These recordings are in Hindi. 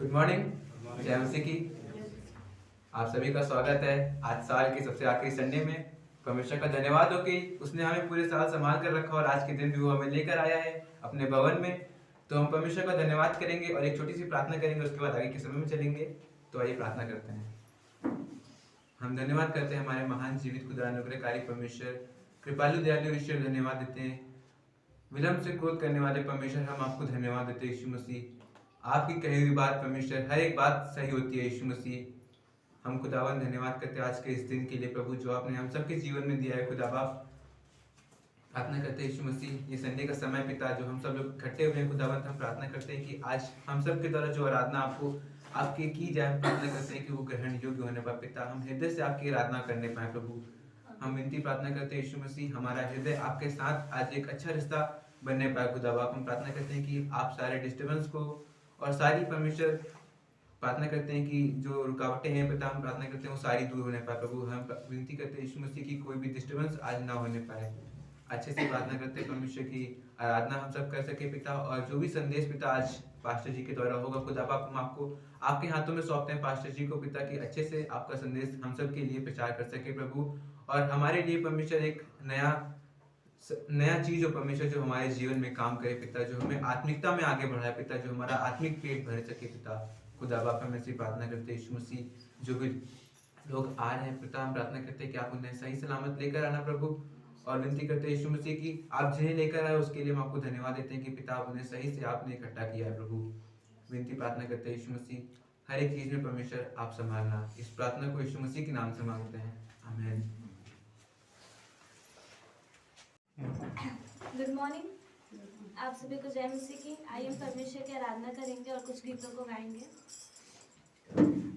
Good morning. जय मसीह की। आप सभी का स्वागत है आज साल के सबसे आखिरी संडे में। परमेश्वर का धन्यवाद हो कि उसने हमें पूरे साल संभाल कर रखा और आज के दिन भी वो हमें लेकर आया है अपने भवन में। तो हम परमेश्वर का धन्यवाद करेंगे और एक छोटी सी प्रार्थना करेंगे, उसके बाद आगे के समय में चलेंगे। तो आइए प्रार्थना करते हैं। हम धन्यवाद करते हैं हमारे महान जीवित खुदा अनुग्रहकारी परमेश्वर, कृपालु दयालु ईश्वर, धन्यवाद देते हैं। विलंब से क्रोध करने वाले परमेश्वर, हम आपको धन्यवाद देते हैं यीशु मसीह। आपकी कही हुई बात परमेश्वर, हर एक बात सही होती है यीशु मसीह। हम खुदावन धन्यवाद करते हैं आज के इस दिन के लिए प्रभु, जो आपने हम सबके जीवन में दिया है। खुदा बाप, प्रार्थना करते हैं यीशु मसीह, ये संडे का समय पिता जो हम सब लोग इकट्ठे हुए हैं खुदावन, हम प्रार्थना करते हैं कि आज हम सब के द्वारा जो आराधना आपको आपके की जाए, प्रार्थना करते हैं कि वो ग्रहण योग्य होने पर पिता हम हृदय से आपकी आराधना करने पाए प्रभु। हम विनती प्रार्थना करते हैं यीशु मसीह, हमारा हृदय आपके साथ आज एक अच्छा रिश्ता बनने पाए खुदा बाप। हम प्रार्थना करते हैं कि आप सारे डिस्टर्बेंस को और सारी परमेश्वर प्रार्थना करते हैं कि जो रुकावटें हैं पिता, हम प्रार्थना करते हैं वो सारी दूर होने पाए प्रभु। हम विनती करते हैं यीशु मसीह की कोई भी डिस्टर्बेंस आज ना होने पाए। अच्छे से प्रार्थना करते हैं परमेश्वर की आराधना हम सब कर सके पिता, और जो भी संदेश पिता आज पास्टर जी के द्वारा होगा खुदा बाप, हम आपको आपके हाथों में सौंपते हैं पास्टर जी को पिता, की अच्छे से आपका संदेश हम सब के लिए प्रचार कर सके प्रभु। और हमारे लिए परमेश्वर एक नया चीज हो परमेश्वर, जो हमारे जीवन में काम करे पिता, जो हमें आत्मिकता में आगे बढ़ाए पिता, जो हमारा आत्मिक पेट भर सके पिता। खुदा बाप हम ऐसी प्रार्थना करते हैं यीशु मसीह, जो भी लोग आ रहे हैं पिता, हम प्रार्थना करते हैं कि आप उन्हें सही सलामत लेकर आना प्रभु। और विनती करते हैं यीशु मसीह की आप जिन्हें लेकर आए उसके लिए हम आपको धन्यवाद देते हैं कि पिता आप उन्हें सही से आपने इकट्ठा किया है प्रभु। विनती प्रार्थना करते हैं यीशु मसीह, हर एक चीज में परमेश्वर आप संभालना। इस प्रार्थना को यीशु मसीह के नाम से मांगते हैं, आमीन। गुड मॉर्निंग, आप सभी को जय मसीह की। आइए हम परमेश्वर की आराधना करेंगे और कुछ गीतों को गाएंगे।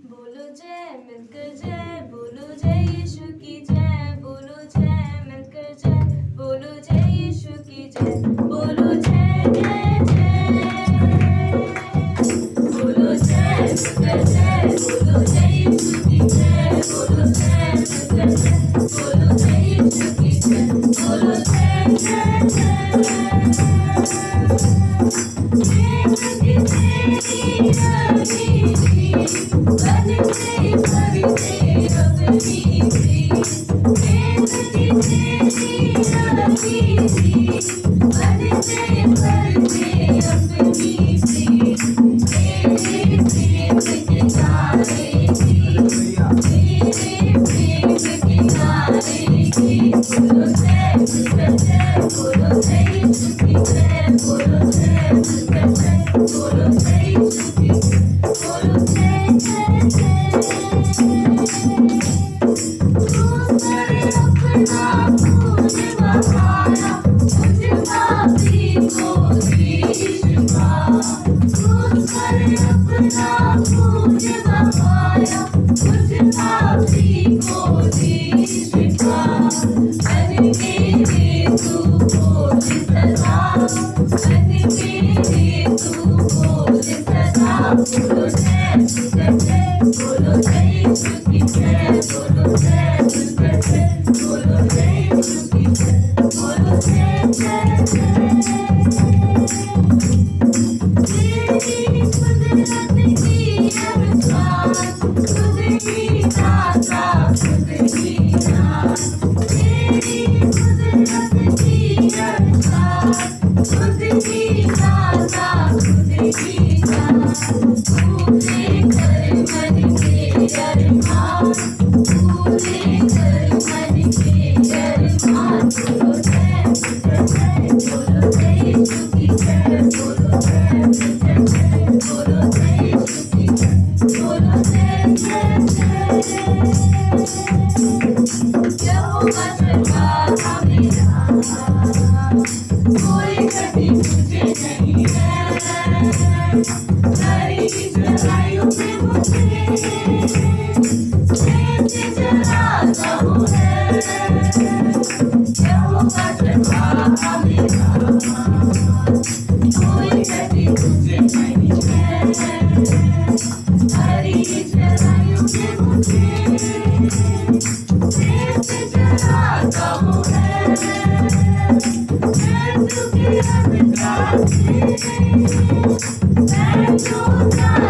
बोलो जय मिलकर जय, बोलो जय यीशु की जय, बोलो जय मिलकर जय, बोलो जय यीशु की जय, बोलो जय जय जय, बोलो जय मिलकर जय, बोलो जय यीशु की जय, बोलो जय मिलकर जय, बोलो जय यीशु की जय, बोलो जय जय जय।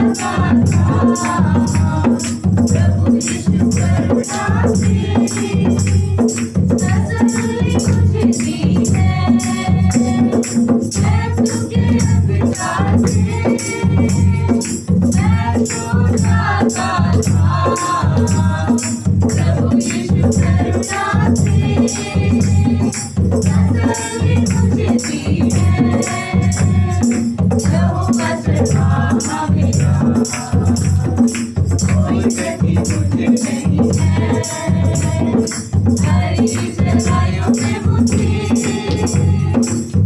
Thank you. प्रभु यीशु करुणा से तसल्ली मुझे दी है। मैं तुझे पिता से मैं तो जाता था। प्रभु यीशु करुणा से तसल्ली मुझे दी है। यहोवा सरहा मेरा कोई गति मुझे नहीं है। हरी जगहों में मुझे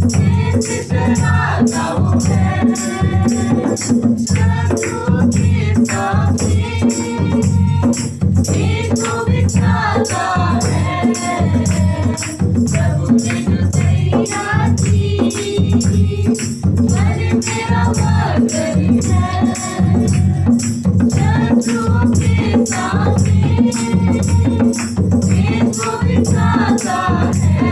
कैसे चलाता वो है। शत्रु के सामने इनको बिठाता है। प्रभु ने जो तैयार की मन मेरा मगन है। शत्रुओं के सामने इनको बिठाता है।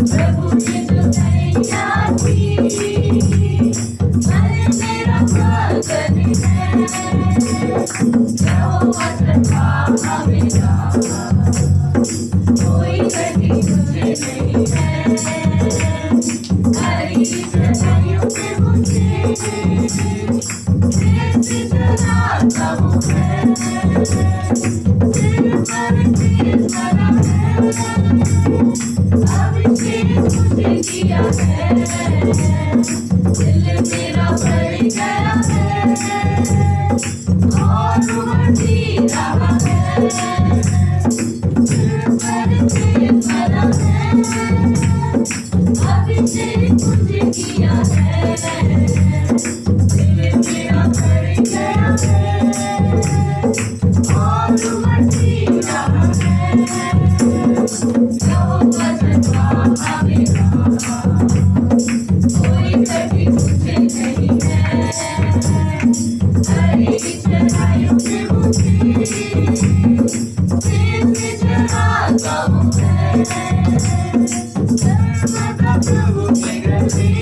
प्रभु ने जो तैयार की मन मेरा मगन है। यहोवा सरहा मेरा कोई गति मुझे नहीं है। हरी जगहों में मुझे कैसे चलाता वो है। सिर पर तेल भरा है। अभिषेक मुझे किया है। दिल मेरा भर गया है और उमड़ी रहा है। सिर पर तेल भरा है। अभिषेक मुझे किया है। दिल मेरा भर गया है और उमड़ी रहा है। यहोवा सरहा मेरा कोई गति मुझे नहीं है। हरी जगहों में मुझे कैसे चलाता वो है। सर्वदा प्रभु के घर में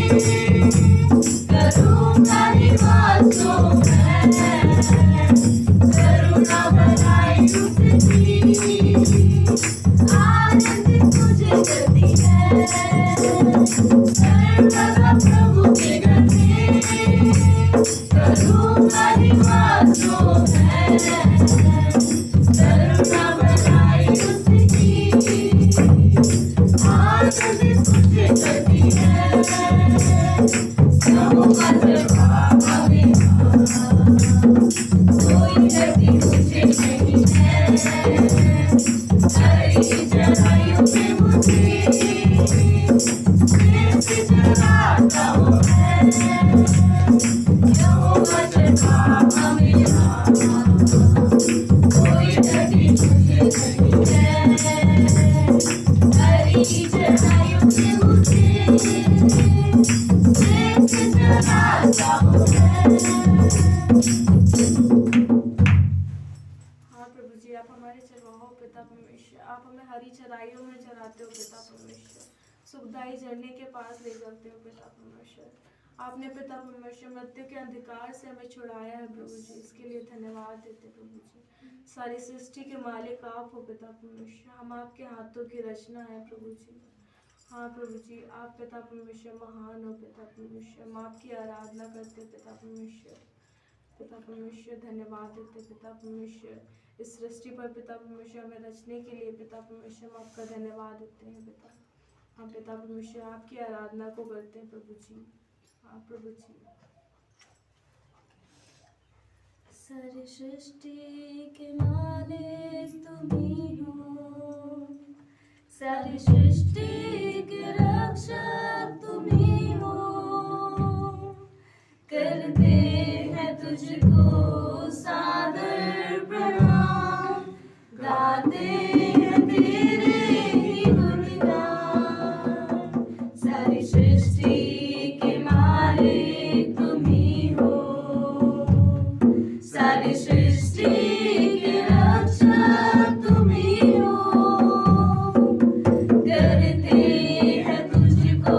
करूँगा निवास मैं। करुणा बनाई उसकी आनंद मुझे करती है। सर्वदा प्रभु के घर में करूँगा निवास मैं। करुणा बनाई उसकी आनंद मुझे करती है। यहोवा सरहा मेरा कोई गति मुझे नहीं है। हरी जगहों में मुझे कैसे चलाता वो है। यहोवा सरहा मेरा कोई गति मुझे नहीं है। हरी जगहों में मुझे कैसे चलाता वो है। हाँ प्रभु जी, आप हमारे चरवाहो पिता परमेश्वर। आप हमें हरी चराइयों में चराते हो पिता परमेश्वर। सुखदाई झरने के पास ले जाते हो पिता परमेश्वर। आपने पिता परमेश्वर मृत्यु के अंधकार से हमें छुड़ाया है प्रभु जी। इसके लिए धन्यवाद देते प्रभु जी। सारी सृष्टि के मालिक आप हो पिता परमेश्वर। हम आपके हाथों की रचना है प्रभु जी। हाँ प्रभु जी, आप पिता परमेश्वर महान हो पिता परमेश्वर। हम आपकी आराधना करते पिता परमेश्वर। पिता परमेश्वर धन्यवाद देते पिता परमेश्वर। इस सृष्टि पर पिता परमेश्वर हमें रचने के लिए पिता परमेश्वर हम आपका धन्यवाद देते हैं पिता। हम पिता परमेश्वर आपकी आराधना को करते हैं प्रभु जी। हाँ प्रभु जी। सारी सृष्टि के मालिक तुम ही हो। सारी सृष्टि के रक्षक तुम ही हो। करते हैं तुझको सादर प्रणाम। गाते हैं तेरे ही गुणगान। सारी सृष्टि के मालिक तुम ही हो। सारी सृष्टि के रक्षक तुम ही हो। करते हैं तुझको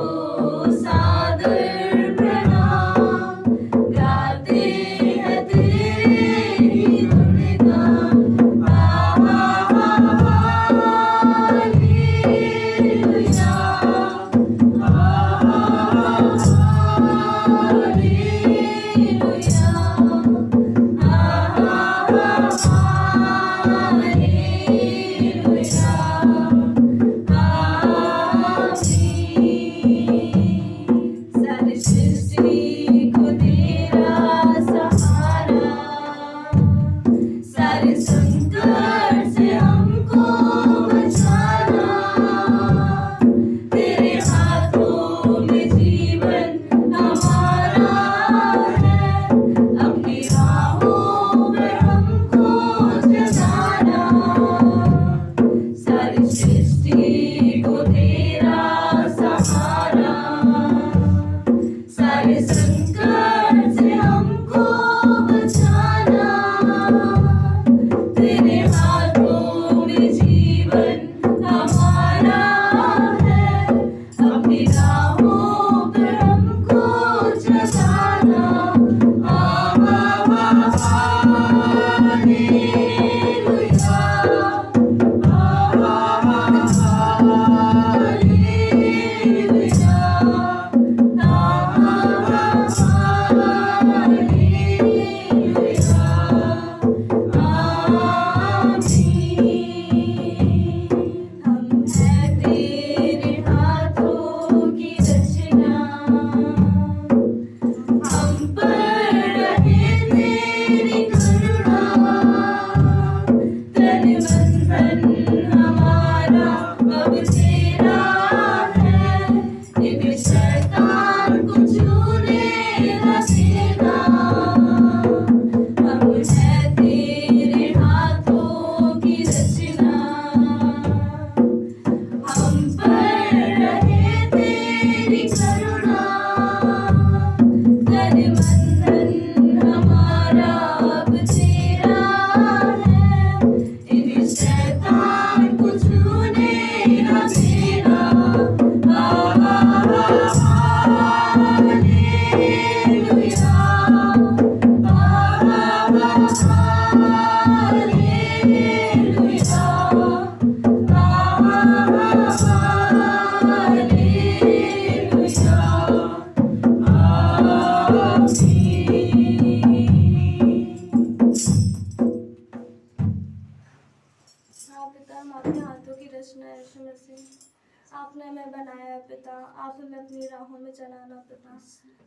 आपने हमें बनाया है पिता, आप हमें अपनी राहों में चलाना पिता।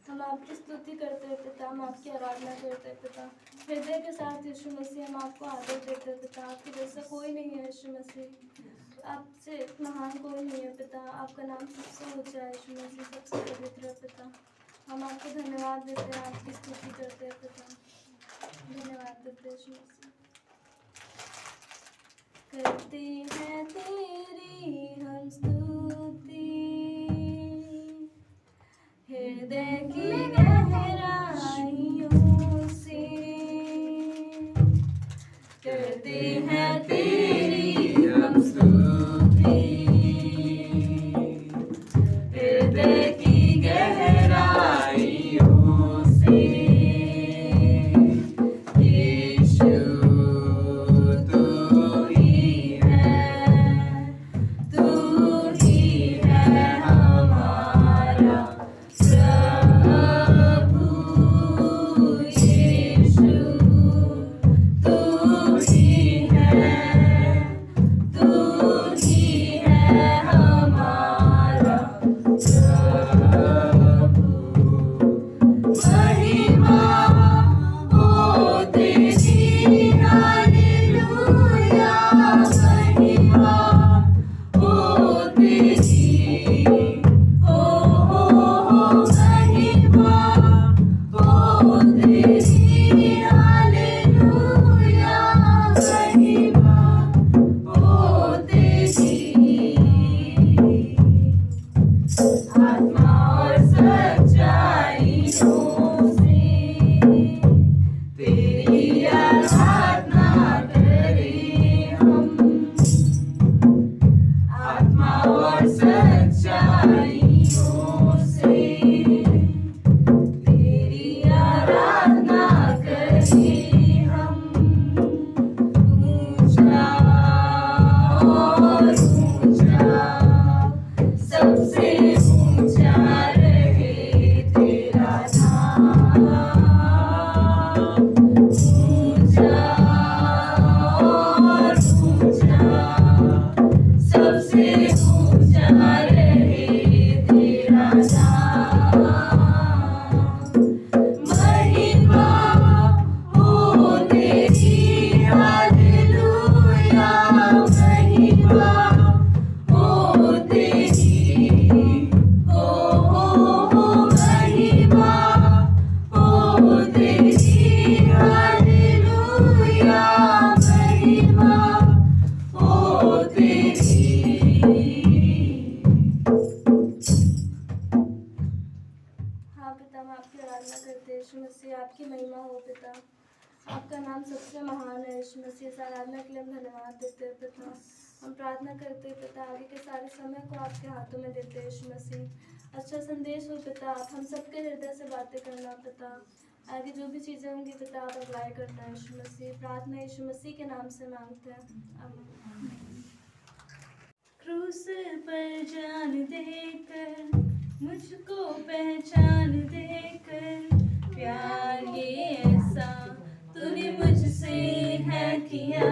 हम आपकी स्तुति करते हैं पिता, हम आपकी आराधना करते हैं पिता। हृदय के साथ यीशु मसीह हम आपको आदर देते हैं पिता। आपके जैसा कोई नहीं है यीशु मसीह, आपसे महान कोई नहीं है पिता। आपका नाम सबसे ऊंचा है यीशु मसीह, सबसे पवित्र है पिता। हम आपको धन्यवाद देते हैं, आपकी स्तुति करते हैं पिता। धन्यवाद देते हैं यीशु मसीह। करते हैं तेरी हम स्तुति, हृदय की गहराइयों से। करते हैं तेरी हम स्तुति, हृदय की गहराइयों से। यीशु आपकी महिमा हो पिता। आपका नाम सबसे महान है यीशु मसीह। इस आराधना के लिए हम धन्यवाद देते हैं पिता। हम प्रार्थना करते हैं पिता, आगे के सारे समय को आपके हाथों में देते हैं यीशु मसीह। अच्छा संदेश हो पिता, आप हम सबके हृदय से बातें करना पिता। आगे जो भी चीज़ें होंगी पिता, आप अगुवाई करना यीशु मसीह। प्रार्थना यीशु मसीह के नाम से मांगते हैं, आमीन। क्रूस पर जान देकर, मुझको पहचान देकर, प्यार ये ऐसा तूने मुझसे है किया।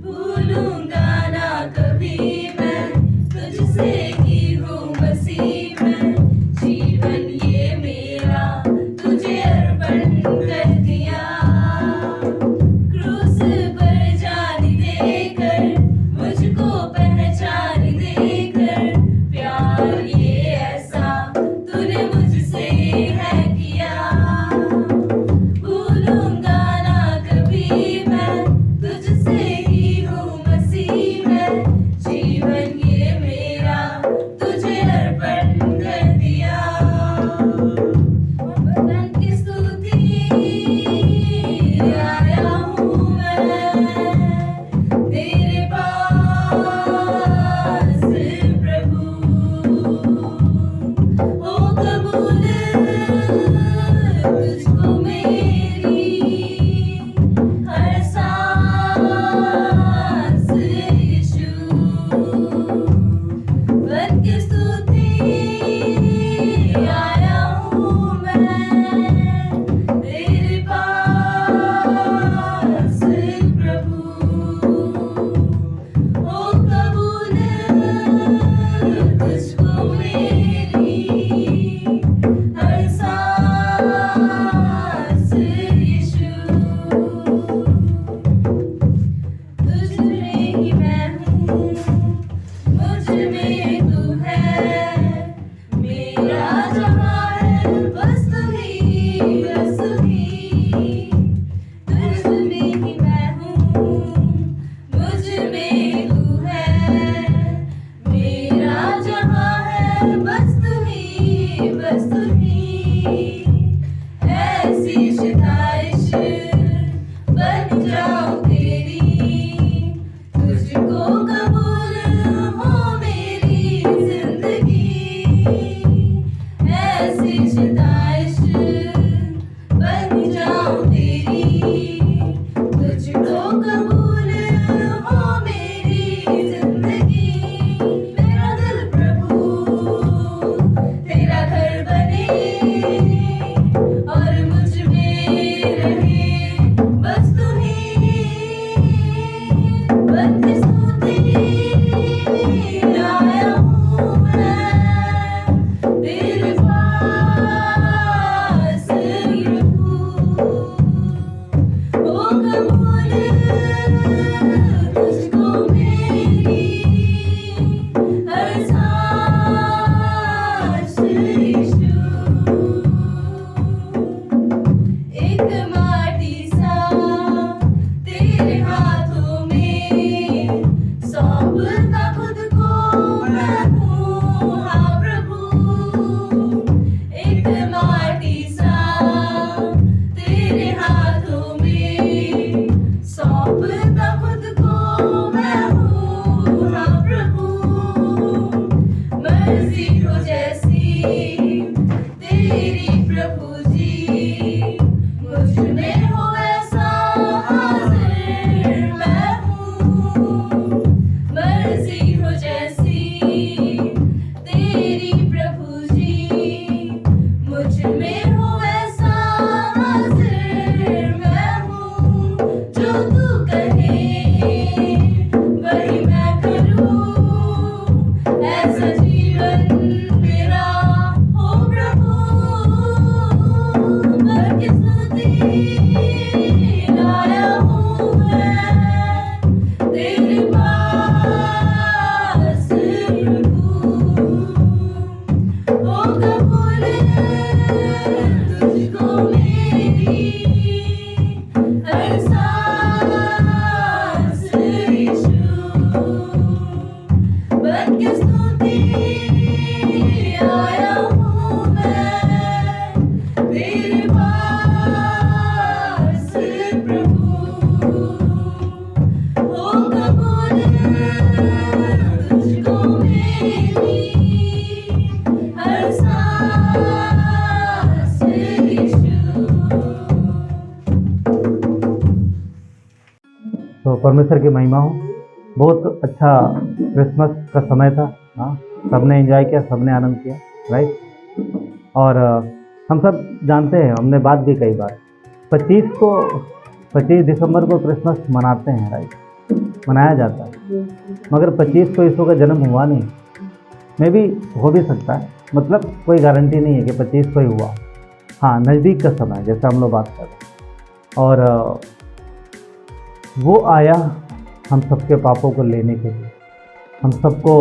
भूलूंगा ना कभी मैं तुझसे ही हूँ मसीह मैं। जीवन ये मेरा तुझे अर्पण कर दिया। क्रूस पर जान देकर, मुझको पहचान देकर, प्यार ये ऐसा तूने मुझसे है किया। भूलूंगा ना कभी मैं तुझसे ही हूँ मसीह मैं। जीवन ये मेरा तुझे अर्पण कर दिया। वतन की स्तुति आया हूँ मैं तेरे पास प्रभु। हो कबूल तुझको मेरी हर सांस यीशु। वतन की स्तुति आया हूँ मैं तेरे पास प्रभु। हो कबूल बस तू ही, तुझ में ही मैं हूँ, मुझ में तू है, मेरा जहाँ है बस तू ही, बस तू ही। ऐसी शिताइश बन जाऊं तेरी, तुझको कबूल हो मेरी जिंदगी। ऐसी शिताइश बन जाऊं तेरी, तुझको कबूल हो मेरी जिंदगी। मेरा दिल प्रभु तेरा घर बने, और मुझ में रहे बस तू ही। बन के स्तुति आया हूँ मैं तेरे पास प्रभु, हो कबूल तुझको मेरी हर सांस यीशु। एक माटी सा तेरे हाथों में सौंपता खुद को मैं हूँ, हाँ प्रभु। एक माटी सा तेरे हाथों में सौंपता खुद को मैं हूँ, हाँ प्रभु। मर्जी हो जैसी तेरी प्रभु जी, मुझ में हो ऐसा हाजिर मैं हूँ। मर्जी हो जैसी तेरी प्रभु जी, मुझ में हो ऐसा हाजिर मैं हूँ। जो तू कहे वही मैं करूँ, ऐसा जीवन मेरा हो प्रभु। भर के स्तुति आया हूँ मैं तेरे पास प्रभु, हो कबूल तुझको मेरी हर सांस यीशु। बन के स्तुति आया हूँ मैं तेरे पास प्रभु, हो कबूल तुझको मेरी हर सांस यीशु। तो परमेश्वर की महिमा हो। बहुत अच्छा क्रिसमस का समय था। हाँ, सबने एंजॉय किया, सबने आनंद किया, राइट। और हम सब जानते हैं, हमने बात भी कई बार 25 दिसंबर को क्रिसमस मनाते हैं, राइट, मनाया जाता है। मगर 25 को यीशु का जन्म हुआ नहीं। मे भी हो भी सकता है, मतलब कोई गारंटी नहीं है कि 25 को ही हुआ। हाँ, नज़दीक का समय जैसे हम लोग बात कर रहे हैं। और वो आया हम सबके पापों को लेने के लिए, हम सबको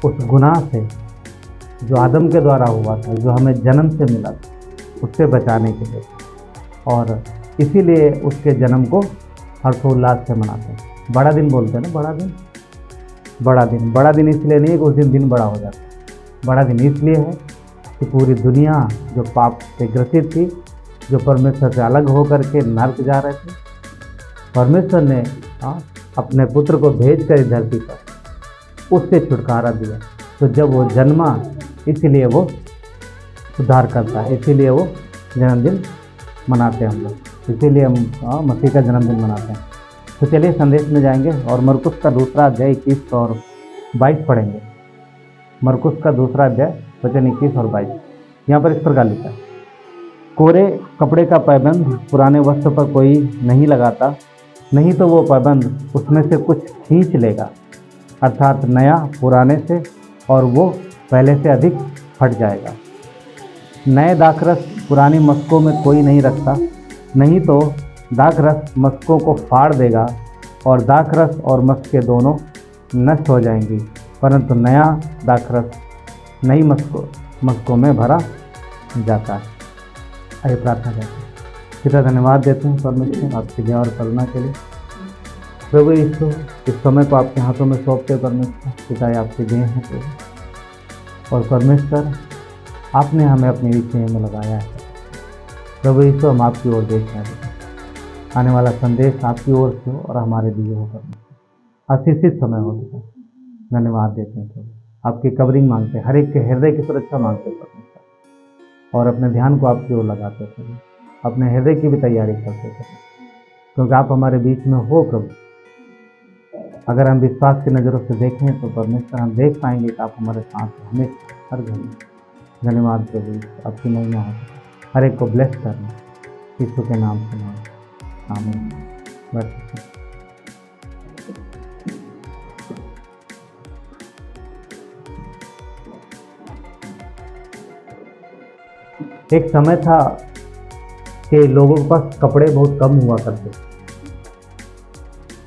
उस गुनाह से जो आदम के द्वारा हुआ था, जो हमें जन्म से मिला था, उससे बचाने के लिए। और इसीलिए उसके जन्म को हर्षोल्लास से मनाते हैं। बड़ा दिन बोलते हैं ना, बड़ा दिन। बड़ा दिन इसलिए नहीं है कि उस दिन बड़ा हो जाता है। बड़ा दिन इसलिए है कि पूरी दुनिया जो पाप से ग्रसित थी, जो परमेश्वर से अलग होकर के नर्क जा रहे थे, परमेश्वर ने अपने पुत्र को भेजकर इस धरती पर उससे छुटकारा दिया। तो जब वो जन्मा, इसीलिए वो उद्धार करता है, इसीलिए वो जन्मदिन मनाते हैं हम लोग, इसीलिए हम मसीह का जन्मदिन मनाते हैं। तो चलिए संदेश में जाएंगे और मरकुस का दूसरा अध्याय 21 और 22 पढ़ेंगे। मरकुस का दूसरा अध्याय वचन 21 और 22। यहाँ पर इस प्रकार लिखा है, कोरे कपड़े का पैबंद पुराने वस्त्र पर कोई नहीं लगाता, नहीं तो वो पैबंद उसमें से कुछ खींच लेगा, अर्थात नया पुराने से, और वो पहले से अधिक फट जाएगा। नए दाखरस पुरानी मस्कों में कोई नहीं रखता, नहीं तो दाखरस मस्कों को फाड़ देगा और दाखरस और मस्कें दोनों नष्ट हो जाएंगी, परंतु नया दाखरस नई मस्कों में भरा जाता है। आइए प्रार्थना करते हैं। पिता धन्यवाद देते हैं परमेश्वर आपकी दया और करुणा के लिए। प्रभु यीशु इस समय को आपके हाथों में सौंपते हैं परमेश्वर, पिता ये आपके देह हैं प्रभु। और परमेश्वर आपने हमें अपनी विषय में लगाया है प्रभु यीशु, हम आपकी ओर देख रहे हैं। आने वाला संदेश आपकी ओर से हो और हमारे लिए हो परमेश्वर, आशीषित समय हो पिता। धन्यवाद देते हैं प्रभु, आपकी कवरिंग मांगते हैं, हर एक के हृदय की सुरक्षा मांगते हैं परमेश्वर, और अपने ध्यान को आपकी ओर लगाते प्रभु, अपने हृदय की भी तैयारी करते प्रभु, क्योंकि आप हमारे बीच में हो प्रभु। अगर हम विश्वास की नज़रों से देखें तो परमेश्वर हम देख पाएंगे कि आप हमारे साथ हैं हमेशा, हर घड़ी। धन्यवाद प्रभु, आपकी महिमा हो, हर एक को ब्लेस करना यीशु के नाम से मांग, आमीन। बस एक समय था कि लोगों के पास कपड़े बहुत कम हुआ करते थे,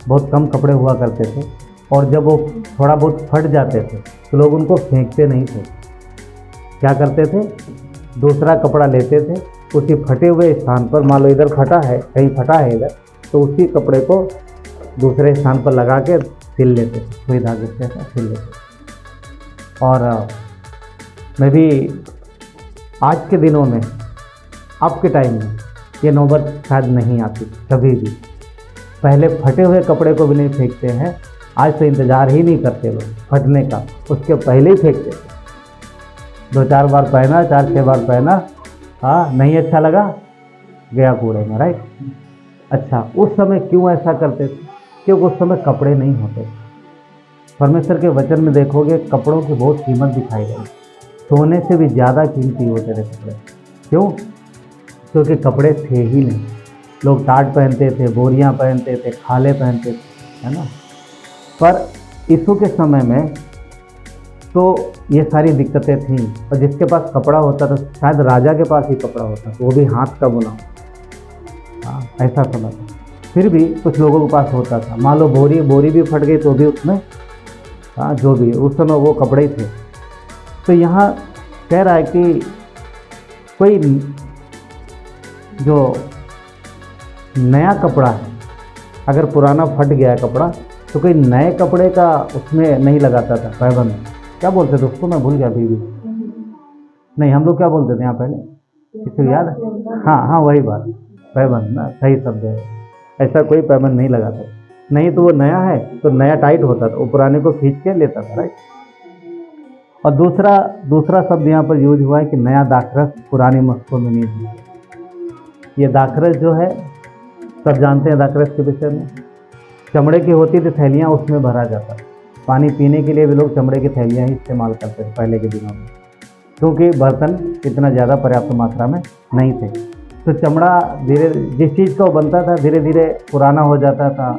बहुत कम कपड़े हुआ करते थे, और जब वो थोड़ा बहुत फट जाते थे तो लोग उनको फेंकते नहीं थे। क्या करते थे, दूसरा कपड़ा लेते थे, उसी फटे हुए स्थान पर, मान लो इधर फटा है, कहीं फटा है इधर, तो उसी कपड़े को दूसरे स्थान पर लगा के सिल लेते थे, सुई धागे से ऐसा सिल लेते थे। और मैं भी आज के दिनों में, आपके टाइम में ये नौबत शायद नहीं आती कभी भी। पहले फटे हुए कपड़े को भी नहीं फेंकते हैं, आज तो इंतज़ार ही नहीं करते लोग फटने का, उसके पहले ही फेंकते थे। 2-4 बार पहना, 4-6 बार पहना, हाँ नहीं अच्छा लगा, गया कूड़े में, राइट। अच्छा, उस समय क्यों ऐसा करते थे? क्योंकि उस समय कपड़े नहीं होते। परमेश्वर के वचन में देखोगे कपड़ों की बहुत कीमत दिखाई गई, सोने से भी ज़्यादा कीमती होते थे कपड़े। क्यों? क्योंकि कपड़े थे ही नहीं। लोग टाट पहनते थे, बोरियां पहनते थे, खाले पहनते थे, है ना। पर यीशु के समय में तो ये सारी दिक्कतें थीं, और जिसके पास कपड़ा होता था, शायद राजा के पास ही कपड़ा होता था, वो भी हाथ का बुना। हाँ, ऐसा समय था। फिर भी कुछ लोगों के पास होता था, मान लो बोरी भी फट गई तो भी उसमें, हाँ जो भी, उस समय वो कपड़े ही थे। तो यहाँ कह रहा है कि कोई जो नया कपड़ा है, अगर पुराना फट गया है कपड़ा, तो कोई नए कपड़े का उसमें नहीं लगाता था पैबंद। क्या बोलते थे उसको, मैं भूल गया अभी भी। नहीं, हम लोग क्या बोलते थे यहाँ पहले, किसी को याद है? हाँ, वही बात, पैबंद ना सही शब्द है। ऐसा कोई पैबंद नहीं लगाता, नहीं तो वो नया है तो नया टाइट होता था, वो पुराने को खींच के लेता था, राइट। और दूसरा शब्द यहाँ पर यूज हुआ है कि नया दाखरस पुरानी मस्कों में नहीं हुआ। ये दाखरस जो है, सब जानते हैं दाखरस के विषय में, चमड़े की होती थी थैलियाँ, उसमें भरा जाता। पानी पीने के लिए भी लोग चमड़े की थैलियाँ ही इस्तेमाल करते थे पहले के दिनों में, क्योंकि बर्तन इतना ज़्यादा पर्याप्त मात्रा में नहीं थे। तो चमड़ा धीरे, जिस चीज़ का वो बनता था, धीरे धीरे पुराना हो जाता था,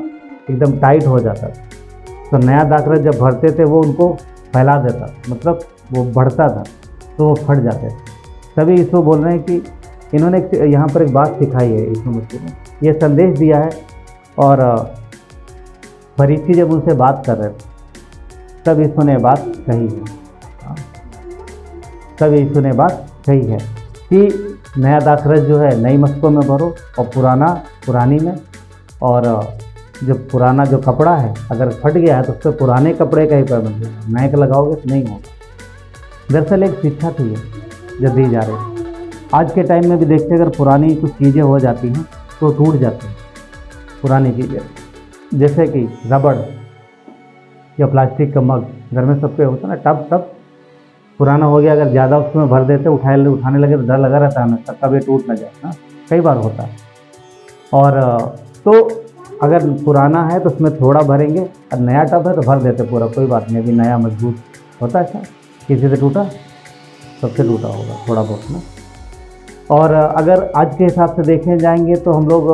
एकदम टाइट हो जाता था। तो नया दाखरस जब भरते थे वो उनको फैला देता, मतलब वो बढ़ता था, तो वो फट जाते थे। तभी यीशु बोल रहे हैं कि इन्होंने यहाँ पर एक बात सिखाई है, यीशु मसीह ने ये संदेश दिया है। और फरीसी जब उनसे बात कर रहे थे तब यीशु ने बात कही है, तब यीशु ने बात कही है कि नया दाखरस जो है नई मस्कों में भरो, और पुराना पुरानी में। और जो पुराना जो कपड़ा है अगर फट गया है तो उससे पुराने कपड़े का ही पैबंद है, नए का लगाओगे तो नहीं होगा। दरअसल एक शिक्षा थी जो दी जा रही है। आज के टाइम में भी देखते अगर पुरानी कुछ चीज़ें हो जाती हैं तो टूट जाती हैं, पुरानी चीज़ें, जैसे कि रबड़ या प्लास्टिक का मग, घर में सबके होता है ना, टब पुराना हो गया, अगर ज़्यादा उसमें भर देते उठाने लगे तो डर लगा रहता है हमें कब ये टूट ना जाए ना, कई बार होता है। और तो अगर पुराना है तो उसमें थोड़ा भरेंगे, और नया टब है तो भर देते पूरा, कोई बात नहीं, अभी नया मजबूत होता है। ऐसा किसी से टूटा, सबसे टूटा होगा थोड़ा बहुत ना। और अगर आज के हिसाब से देखें जाएंगे तो हम लोग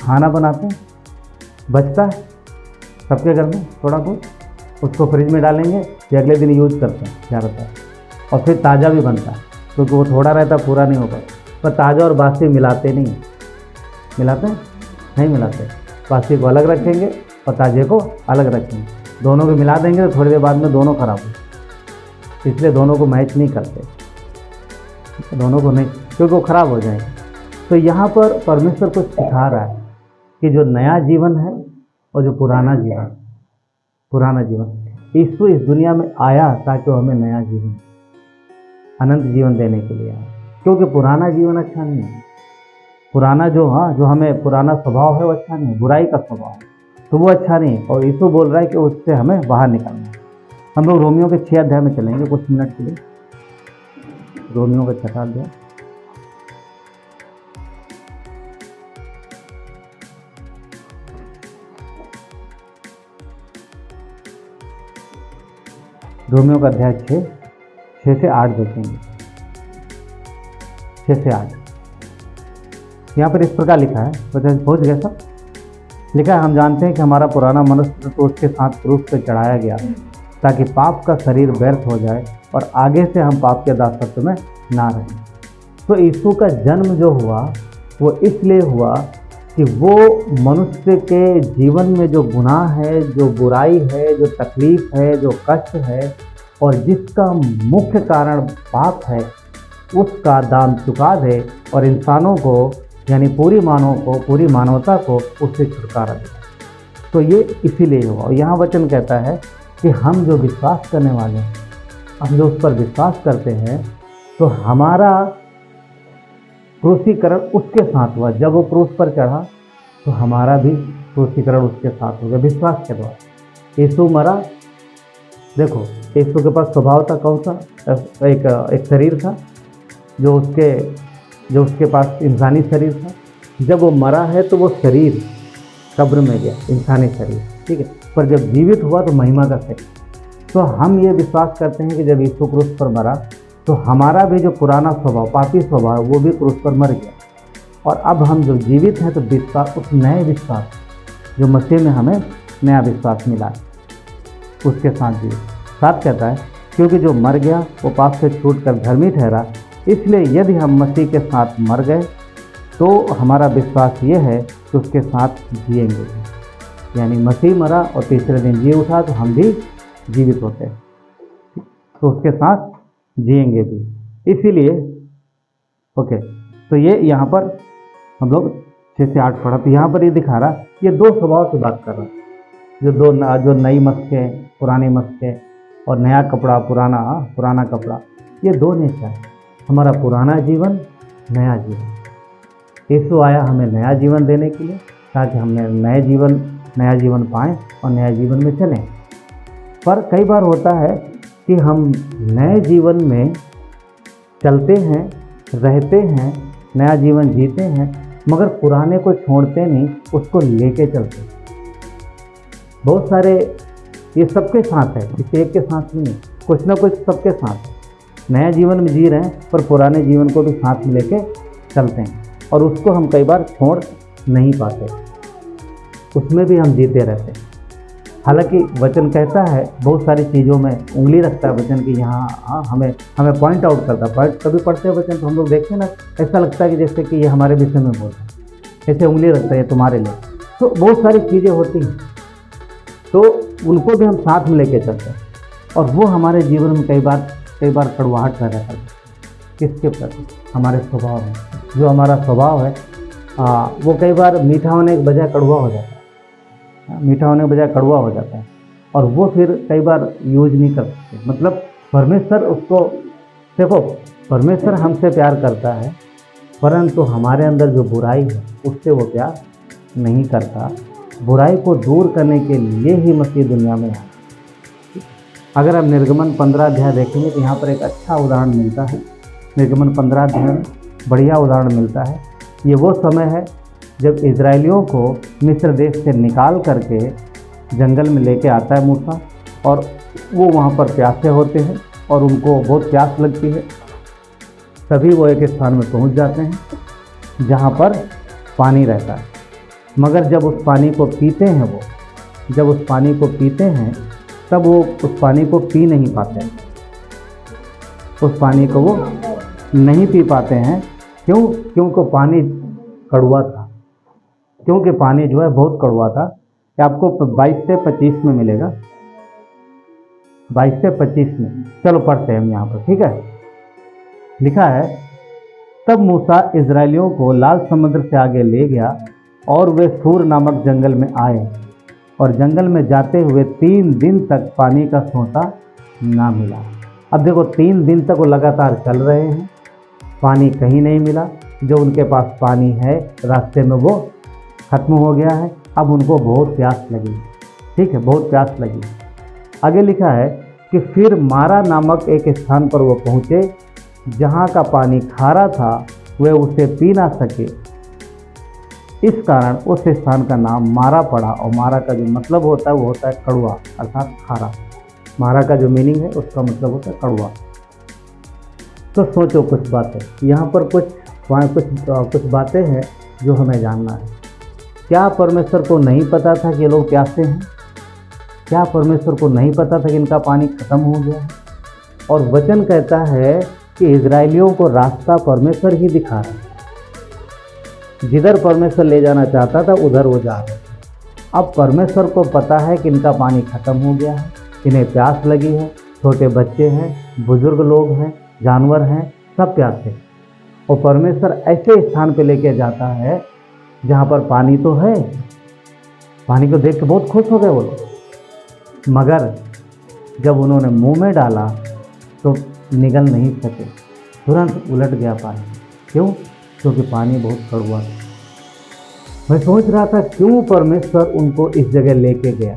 खाना बनाते हैं, बचता है सबके घर में थोड़ा बहुत, उसको फ्रिज में डालेंगे फिर अगले दिन यूज करते हैं ज़्यादातर, और फिर ताज़ा भी बनता है क्योंकि वो थोड़ा रहता पूरा नहीं होगा। पर ताज़ा और बासी मिलाते नहीं, मिलाते हैं नहीं मिलाते, बासी को अलग रखेंगे और ताज़े को अलग रखेंगे, दोनों को मिला देंगे तो थोड़ी देर बाद में दोनों खराब हो, इसलिए दोनों को मैच नहीं करते, दोनों को नहीं, क्योंकि वो ख़राब हो जाएंगे। तो यहाँ पर परमेश्वर कुछ सिखा रहा है कि जो नया जीवन है और जो पुराना जीवन, यीशु इस दुनिया में आया ताकि वो हमें नया जीवन, अनंत जीवन देने के लिए आया। क्योंकि पुराना जीवन अच्छा नहीं है, पुराना जो हमें पुराना स्वभाव है वो अच्छा नहीं है, बुराई का स्वभाव है, तो वो अच्छा नहीं है। और यीशु बोल रहा है कि उससे हमें बाहर निकलना है। हम लोग रोमियो के 6 अध्याय में चलेंगे कुछ मिनट के लिए। रोमियो का 6 अध्याय, रोमियो का अध्याय 6 से 8 देखेंगे। 6 से 8 यहाँ पर इस प्रकार लिखा है, वचन पहुँच गए सब। लिखा है, हम जानते हैं कि हमारा पुराना मनुष्य तो उसके साथ क्रूस पर चढ़ाया गया ताकि पाप का शरीर व्यर्थ हो जाए और आगे से हम पाप के दासत्व में ना रहें। तो यीशु का जन्म जो हुआ वो इसलिए हुआ कि वो मनुष्य के जीवन में जो गुनाह है, जो बुराई है, जो तकलीफ है, जो कष्ट है और जिसका मुख्य कारण पाप है, उसका दाम चुका दे और इंसानों को यानी पूरी मानवता को उससे छुटकारा दे। तो ये इसीलिए हुआ। और यहाँ वचन कहता है कि हम जो विश्वास करने वाले हैं, हम जो उस पर विश्वास करते हैं, तो हमारा क्रूसीकरण उसके साथ हुआ। जब वो क्रूस पर चढ़ा तो हमारा भी क्रूसीकरण उसके साथ हो गया विश्वास के द्वारा। यीशु मरा, देखो यीशु के पास स्वभाव था कौन सा, एक शरीर था जो उसके पास इंसानी शरीर था। जब वो मरा है तो वो शरीर कब्र में गया, इंसानी शरीर, ठीक है, पर जब जीवित हुआ तो महिमा का शरीर। तो हम ये विश्वास करते हैं कि जब यीशु क्रूस पर मरा तो हमारा भी जो पुराना स्वभाव, पापी स्वभाव, वो भी क्रूस पर मर गया। और अब हम जो जीवित हैं तो विश्वास, उस नए विश्वास जो मसीह में हमें नया विश्वास मिला, उसके साथ जीवित। साथ कहता है क्योंकि जो मर गया वो पाप से छूट कर धर्मी ठहरा, इसलिए यदि हम मसीह के साथ मर गए तो हमारा विश्वास ये है कि उसके साथ जिएंगे। यानी मसीह मरा और तीसरे दिन जी उठा तो हम भी जीवित होते हैं, तो उसके साथ जिएंगे भी। इसीलिए ओके, तो ये यहाँ पर हम लोग 6 से 8 पढ़ा। तो यहाँ पर ये दिखा रहा, ये दो स्वभाव से बात कर रहा है, जो नई मस्कें, पुरानी मस्कें और नया कपड़ा, पुराना कपड़ा, ये दो नेचर है। हमारा पुराना जीवन, नया जीवन। यीशु आया हमें नया जीवन देने के लिए ताकि हम नया जीवन पाएँ और नया जीवन में चलें। पर कई बार होता है कि हम नए जीवन में चलते हैं, रहते हैं, नया जीवन जीते हैं, मगर पुराने को छोड़ते नहीं, उसको लेके चलते हैं। बहुत सारे, ये सबके साथ है, इसे एक के साथ नहीं, कुछ ना कुछ सबके साथ है। नया जीवन में जी रहे हैं पर पुराने जीवन को भी साथ में लेके चलते हैं और उसको हम कई बार छोड़ नहीं पाते, उसमें भी हम जीते रहते हैं। हालांकि वचन कहता है, बहुत सारी चीज़ों में उंगली रखता है वचन की, यहाँ हमें पॉइंट आउट करता है। पॉइंट कभी पढ़ते हैं वचन तो हम लोग देखते हैं ना, ऐसा लगता है कि जैसे कि ये हमारे विषय में बोल रहा है, ऐसे उंगली रखता है तुम्हारे लिए। तो बहुत सारी चीज़ें होती हैं, तो उनको भी हम साथ में लेके चलते हैं और वो हमारे जीवन में कई बार कड़वाहट पैदा करते हैं। किसके प्रति? हमारे स्वभाव में। जो हमारा स्वभाव है वो कई बार मीठा होने के बजाय कड़वा हो जाता है, मीठा होने के बजाय कड़वा हो जाता है और वो फिर कई बार यूज नहीं कर सकते। मतलब परमेश्वर उसको, देखो परमेश्वर हमसे प्यार करता है, परंतु हमारे अंदर जो बुराई है उससे वो प्यार नहीं करता। बुराई को दूर करने के लिए ही मसीह दुनिया में आया। अगर हम निर्गमन 15 अध्याय देखेंगे तो यहाँ पर एक अच्छा उदाहरण मिलता है। निर्गमन 15 अध्याय में बढ़िया उदाहरण मिलता है। ये वो समय है जब इजरायलियों को मिस्र देश से निकाल करके जंगल में लेके आता है मूसा, और वो वहाँ पर प्यासे होते हैं और उनको बहुत प्यास लगती है। तभी वो एक स्थान में पहुँच जाते हैं जहाँ पर पानी रहता है, मगर जब उस पानी को पीते हैं तब वो उस पानी को पी नहीं पाते हैं। उस पानी को वो नहीं पी पाते हैं। क्यों? क्योंकि पानी कड़वा था, क्योंकि पानी जो है बहुत कड़वा था। ये आपको 22 से 25 में मिलेगा, 22 से 25 में। चलो पढ़ते हैं हम यहाँ पर, ठीक है। लिखा है, तब मूसा इजरायलियों को लाल समुद्र से आगे ले गया और वे सूर नामक जंगल में आए और जंगल में जाते हुए 3 दिन तक पानी का सोता ना मिला। अब देखो 3 दिन तक वो लगातार चल रहे हैं, पानी कहीं नहीं मिला। जो उनके पास पानी है रास्ते में वो खत्म हो गया है। अब उनको बहुत प्यास लगी, ठीक है, बहुत प्यास लगी। आगे लिखा है कि फिर मारा नामक एक स्थान पर वो पहुँचे जहाँ का पानी खारा था, वे उसे पी ना सके। इस कारण उस स्थान का नाम मारा पड़ा। और मारा का जो मतलब होता है वो होता है कड़वा, अर्थात खारा। मारा का जो मीनिंग है उसका मतलब होता है कड़वा। तो सोचो कुछ बातें यहाँ पर, कुछ बातें हैं जो हमें जानना है। क्या परमेश्वर को नहीं पता था कि ये लोग प्यासे हैं? क्या परमेश्वर को नहीं पता था कि इनका पानी खत्म हो गया है? और वचन कहता है कि इजरायलियों को रास्ता परमेश्वर ही दिखा रहा है। जिधर परमेश्वर ले जाना चाहता था उधर वो जा रहे थे। अब परमेश्वर को पता है कि इनका पानी खत्म हो गया है, इन्हें प्यास लगी है, छोटे बच्चे हैं, बुजुर्ग लोग हैं, जानवर हैं, सब प्यासे। और परमेश्वर ऐसे स्थान पे लेके जाता है जहाँ पर पानी तो है। पानी को देख के बहुत खुश हो गए वो लोग, मगर जब उन्होंने मुंह में डाला तो निगल नहीं सके, तुरंत उलट गया पानी। क्यों? क्योंकि पानी बहुत कड़वा था। मैं सोच रहा था क्यों परमेश्वर उनको इस जगह लेके गया,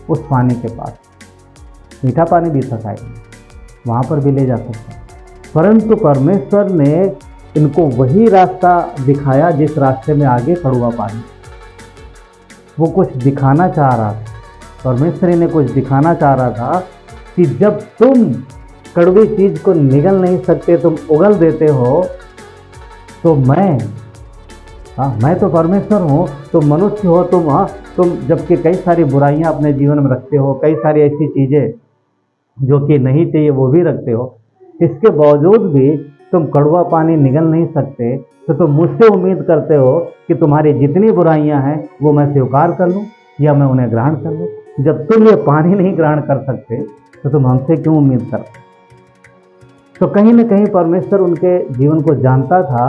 उस पानी के पास। मीठा पानी भी था शायद, वहाँ पर भी ले जा सकता, परंतु परमेश्वर ने इनको वही रास्ता दिखाया जिस रास्ते में आगे कड़वा पानी। वो कुछ दिखाना चाह रहा था, परमेश्वर इन्हें कुछ दिखाना चाह रहा था कि जब तुम कड़वी चीज़ को निगल नहीं सकते, तुम उगल देते हो, तो मैं तो परमेश्वर हूँ, तुम मनुष्य हो, तुम जबकि कई सारी बुराइयाँ अपने जीवन में रखते हो, कई सारी ऐसी चीज़ें जो कि नहीं चाहिए वो भी रखते हो, इसके बावजूद भी तुम कड़वा पानी निगल नहीं सकते, तो तुम मुझसे उम्मीद करते हो कि तुम्हारी जितनी बुराइयां हैं वो मैं स्वीकार कर लूं या मैं उन्हें ग्रहण कर लूं। जब तुम ये पानी नहीं ग्रहण कर सकते तो तुम हमसे क्यों उम्मीद करते? तो कहीं न कहीं परमेश्वर उनके जीवन को जानता था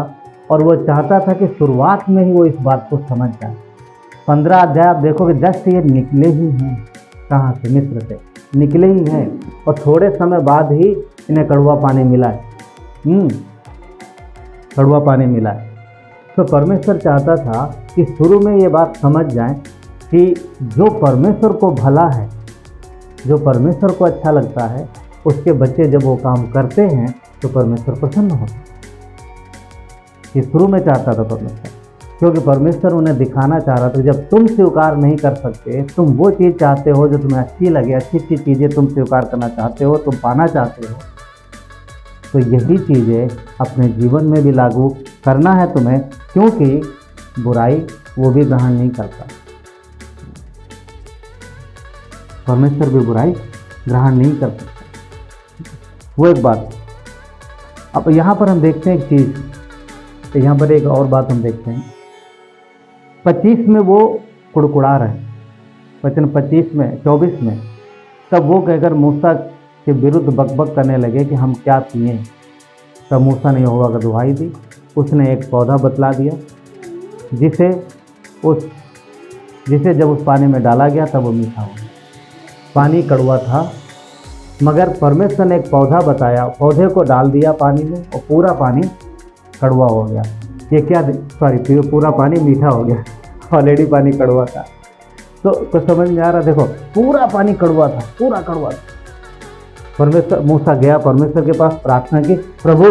और वो चाहता था कि शुरुआत में ही वो इस बात को समझ जाए। 15 अध्याय आप देखोगे, जस्ट ये निकले ही हैं, कहाँ से? मिस्र से निकले ही हैं, और थोड़े समय बाद ही इन्हें कड़वा पानी मिला है। कड़वा पानी मिला है। तो परमेश्वर चाहता था कि शुरू में ये बात समझ जाएं कि जो परमेश्वर को भला है, जो परमेश्वर को अच्छा लगता है, उसके बच्चे जब वो काम करते हैं तो परमेश्वर प्रसन्न होता है। ये शुरू में चाहता था परमेश्वर, क्योंकि परमेश्वर उन्हें दिखाना चाह रहा था जब तुम स्वीकार नहीं कर सकते, तुम वो चीज़ चाहते हो जो तुम्हें अच्छी लगे, अच्छी अच्छी चीज़ें तुम स्वीकार करना चाहते हो, तुम पाना चाहते हो, तो यही चीज़ें अपने जीवन में भी लागू करना है तुम्हें, क्योंकि बुराई वो भी ग्रहण नहीं करता। परमेश्वर भी बुराई ग्रहण नहीं कर सकता, वो एक बात। अब यहाँ पर हम देखते हैं एक चीज़, तो यहाँ पर एक और बात हम देखते हैं। 25 में वो कुड़कुड़ा रहे, वचन 24 में, तब वो कहकर मूसा के विरुद्ध बकबक करने लगे कि हम क्या पिएं। तब मूसा ने यहोवा को दुहाई दी। उसने एक पौधा बतला दिया जिसे जब उस पानी में डाला गया तब वो मीठा हो गया। पानी कड़वा था, मगर परमेश्वर ने एक पौधा बताया, पौधे को डाल दिया पानी में और पूरा पानी कड़वा हो गया। ये क्या, पूरा पानी मीठा हो गया, ऑलरेडी पानी कड़वा था। तो कुछ समझ में आ रहा? देखो, पूरा पानी कड़वा था, पूरा कड़वा था। परमेश्वर, मूसा गया परमेश्वर के पास, प्रार्थना की, प्रभु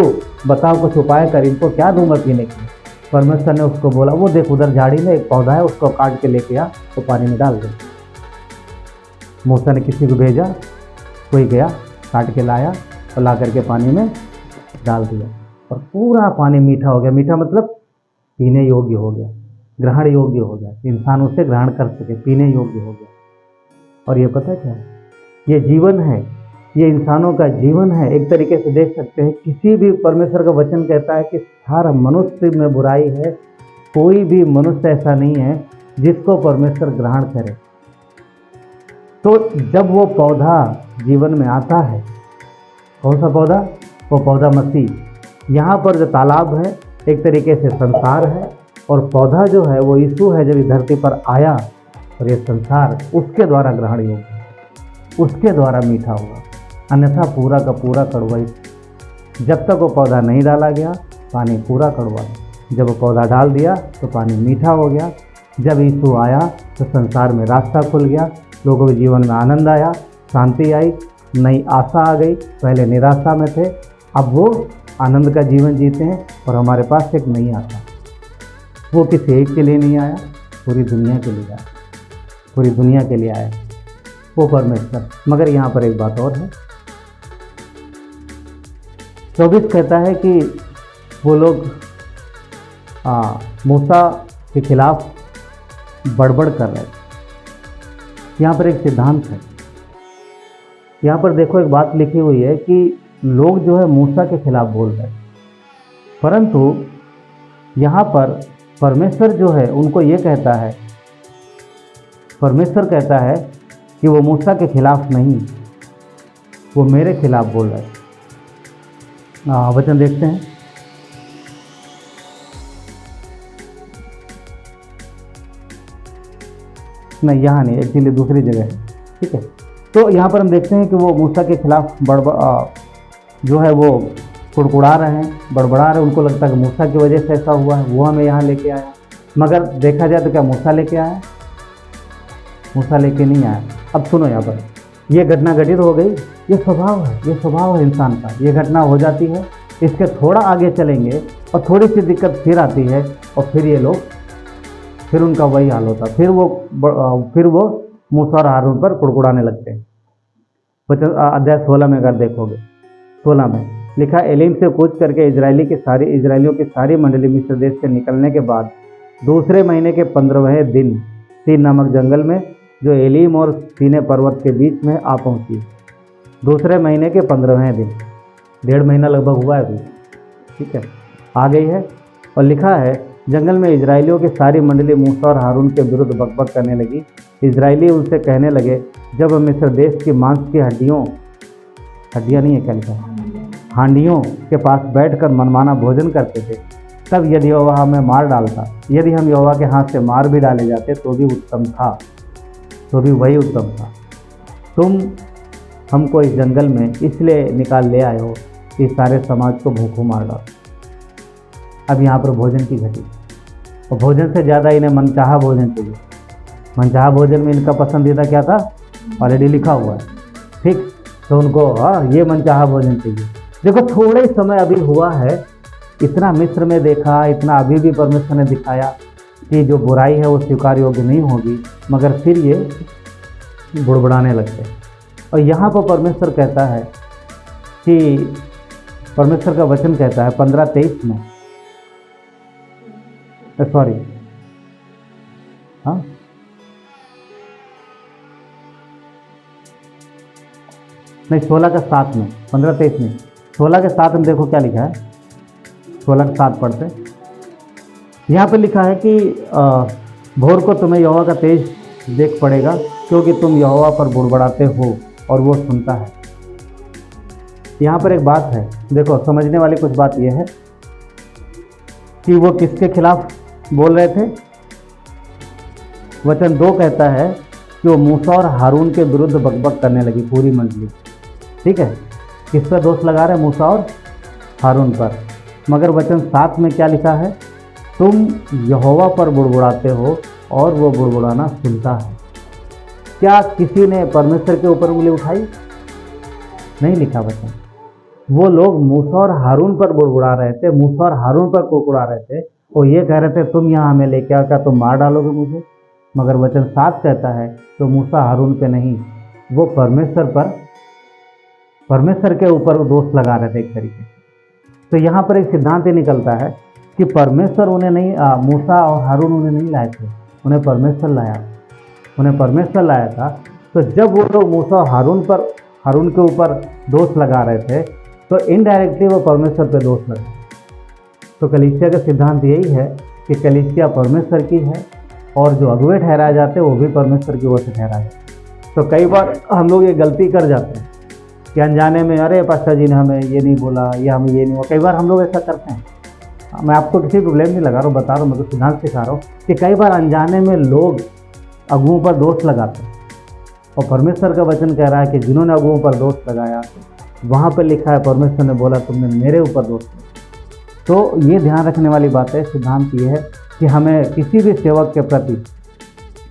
बताओ कुछ उपाय कर, इनको क्या दूंगा पीने के लिए। परमेश्वर ने उसको बोला, वो देख उधर झाड़ी में एक पौधा है, उसको काट के लेके आ, तो पानी में डाल दे। मूसा ने किसी को भेजा, कोई गया काट के लाया और ला करके पानी में डाल दिया और पूरा पानी मीठा हो गया। मीठा मतलब पीने योग्य हो गया, ग्रहण योग्य हो गया, इंसान उसे ग्रहण कर सके, पीने योग्य हो गया। और ये पता क्या है, ये जीवन है, ये इंसानों का जीवन है। एक तरीके से देख सकते हैं, किसी भी, परमेश्वर का वचन कहता है कि हर मनुष्य में बुराई है, कोई भी मनुष्य ऐसा नहीं है जिसको परमेश्वर ग्रहण करे। तो जब वो पौधा जीवन में आता है, कौन सा पौधा? वो पौधा मसीह। यहाँ पर जो तालाब है एक तरीके से संसार है, और पौधा जो है वो यीशु है, जब इस धरती पर आया और ये संसार उसके द्वारा ग्रहण योग्य, उसके द्वारा मीठा हुआ, अन्यथा पूरा का पूरा कड़वा ही। जब तक वो पौधा नहीं डाला गया पानी पूरा कड़वा है, जब वो पौधा डाल दिया तो पानी मीठा हो गया। जब यीशु आया तो संसार में रास्ता खुल गया, लोगों के जीवन में आनंद आया, शांति आई, नई आशा आ गई। पहले निराशा में थे, अब वो आनंद का जीवन जीते हैं, और हमारे पास एक नई आशा। वो किसी एक के लिए नहीं आया, पूरी दुनिया के लिए आया, पूरी दुनिया के लिए आया वो परमेश्वर। मगर यहाँ पर एक बात और है, 24 कहता है कि वो लोग मूसा के खिलाफ बड़बड़ कर रहे थे। यहाँ पर एक सिद्धांत है, यहाँ पर देखो एक बात लिखी हुई है कि लोग जो है मूसा के खिलाफ बोल रहे हैं, परंतु यहाँ पर परमेश्वर जो है उनको ये कहता है, परमेश्वर कहता है कि वो मूसा के खिलाफ नहीं, वो मेरे खिलाफ बोल रहे हैं। वचन देखते हैं, नहीं यहाँ नहीं, एक्चुअली दूसरी जगह है, ठीक है। तो यहाँ पर हम देखते हैं कि वो मूसा के खिलाफ जो है वो कुड़कुड़ा रहे हैं, बड़बड़ा रहे हैं। उनको लगता है कि मूसा की वजह से ऐसा हुआ है, वो हमें यहाँ लेके आया। मगर देखा जाए तो क्या मूसा लेके आया? मूसा लेके नहीं आया। अब सुनो, यहाँ पर ये घटना घटित हो गई, ये स्वभाव है, ये स्वभाव है इंसान का, ये घटना हो जाती है। इसके थोड़ा आगे चलेंगे और थोड़ी सी दिक्कत फिर आती है, और फिर ये लोग, फिर उनका वही हाल होता है, फिर वो मूसा और हारून पर कुड़कुड़ाने लगते हैं। अध्याय 16 में अगर देखोगे, 16 में लिखा, एलीम से कूच करके इजरायलियों की सारी मंडली मिस्र देश से निकलने के बाद दूसरे महीने के 15वें दिन सीन नामक जंगल में, जो एलीम और सीने पर्वत के बीच में आ पहुंची। दूसरे महीने के 15वें दिन, 1.5 महीना लगभग हुआ है अभी, ठीक है, आ गई है। और लिखा है, जंगल में इजरायलियों की सारी मंडली मूसा और हारून के विरुद्ध बकबक करने लगी। इजरायली उनसे कहने लगे, जब हम मिस्र देश की मांस की हड्डियाँ नहीं है क्या लिखा है, हांडियों के पास बैठकर मनमाना भोजन करते थे, तब यदि यहोवा हमें मार डालता, यदि हम यहोवा के हाथ से मार भी डाले जाते तो भी उत्तम था, तो भी वही उत्तम था। तुम हमको इस जंगल में इसलिए निकाल ले आए हो कि सारे समाज को भूखों मार डालो। अब यहाँ पर भोजन की घटी, और भोजन से ज़्यादा इन्हें मनचाहा भोजन चाहिए। मनचाहा भोजन में इनका पसंदीदा क्या था, ऑलरेडी लिखा हुआ है, ठीक। तो उनको ये मनचाहा भोजन चाहिए। देखो थोड़े ही समय अभी हुआ है, इतना मिस्र में देखा, इतना अभी भी परमेश्वर ने दिखाया कि जो बुराई है वो स्वीकार योग्य नहीं होगी, मगर फिर ये बुड़बुड़ाने लगते। और यहाँ पर परमेश्वर कहता है कि, परमेश्वर का वचन कहता है 15:23 में, सॉरी हाँ नहीं 16 का 7 में, 15:23 में, 16 के 7 में देखो क्या लिखा है। 16 के 7 पढ़ते, यहाँ पर लिखा है कि भोर को तुम्हें यहोवा का तेज देख पड़ेगा, क्योंकि तुम यहोवा पर बुड़बड़ाते हो और वो सुनता है। यहाँ पर एक बात है, देखो समझने वाली कुछ बात यह है कि वो किसके खिलाफ बोल रहे थे। वचन 2 कहता है कि वो मूसा और हारून के विरुद्ध बकबक करने लगी पूरी मंडली, ठीक है। किस पर दोष लगा रहे हैं? मूसा और हारून पर। मगर वचन 7 में क्या लिखा है, तुम यहोवा पर बुड़बुड़ाते हो और वो बुड़बुड़ाना सुनता है। क्या किसी ने परमेश्वर के ऊपर उंगली उठाई? नहीं लिखा वचन। वो लोग मूसा और हारून पर बुड़बुड़ा रहे थे, मूसा और हारून पर कुड़कुड़ा रहे थे, और ये कह रहे थे तुम यहाँ हमें लेके आओ, क्या तुम मार डालोगे मुझे? मगर वचन 7 कहता है तो मूसा हारून पे नहीं, वो परमेश्वर के ऊपर दोष लगा रहे थे एक तरीके से। तो यहाँ पर एक सिद्धांत ये निकलता है कि परमेश्वर उन्हें नहीं, मूसा और हारून उन्हें नहीं लाए थे, उन्हें परमेश्वर लाया था। तो जब वो लोग मूसा और हारून के ऊपर दोष लगा रहे थे, तो इनडायरेक्टली वो परमेश्वर पे दोष लगा। तो कलीसिया का सिद्धांत यही है कि कलीसिया परमेश्वर की है, और जो अगुवे ठहराए जाते हैं वो भी परमेश्वर की ओर से ठहराए जाते। तो कई बार हम लोग ये गलती कर जाते हैं कि अनजाने में, अरे पास्टर जी ने हमें ये नहीं बोला या हमें ये नहीं हुआ। कई बार हम लोग ऐसा करते हैं मैं आपको किसी को ब्लेम नहीं लगा रहा हूँ, बता रहा हूँ, मैं तो सिद्धांत सिखा रहा हूँ कि कई बार अनजाने में लोग अगुओं पर दोष लगाते हैं। और परमेश्वर का वचन कह रहा है कि जिन्होंने अगुओं पर दोष लगाया, वहाँ पर लिखा है, परमेश्वर ने बोला तुमने मेरे ऊपर दोष लगाया। तो ये ध्यान रखने वाली बात है। सिद्धांत ये है कि हमें किसी भी सेवक के प्रति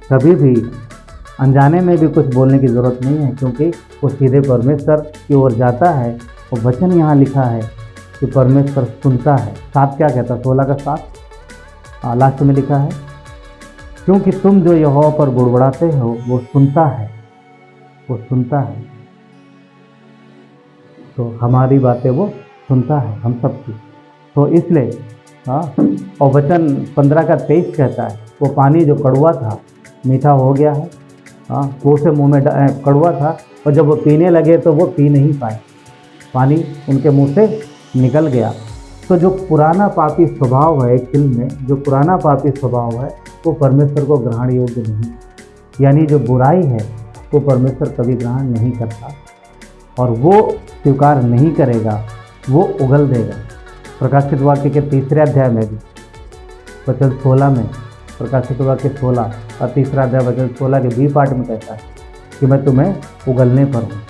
कभी भी अनजाने में भी कुछ बोलने की ज़रूरत नहीं है, क्योंकि वो सीधे परमेश्वर की ओर जाता है। और वचन यहाँ लिखा है कि परमेश्वर सुनता है। 7 क्या कहता है, 16 का 7 लास्ट में लिखा है, क्योंकि तुम जो यहोवा पर बुड़बुड़ाते हो वो सुनता है, वो सुनता है। तो हमारी बातें वो सुनता है, हम सबकी। तो इसलिए और वचन 15 का 23 कहता है, वो पानी जो कड़वा था मीठा हो गया है। वो से मुँह में कड़वा था, और जब वो पीने लगे तो वो पी नहीं पाए, पानी उनके मुंह से निकल गया। तो जो पुराना पापी स्वभाव है, एक्चुअल में जो पुराना पापी स्वभाव है वो परमेश्वर को ग्रहण योग्य नहीं, यानी जो बुराई है वो परमेश्वर कभी ग्रहण नहीं करता और वो स्वीकार नहीं करेगा, वो उगल देगा। प्रकाशित वाक्य के 3 अध्याय में भी वचन 16 में, प्रकाशित वाक्य 16 और 3 अध्याय वचन 16 के बी पार्ट में कहता है कि मैं तुम्हें उगलने पर हूँ।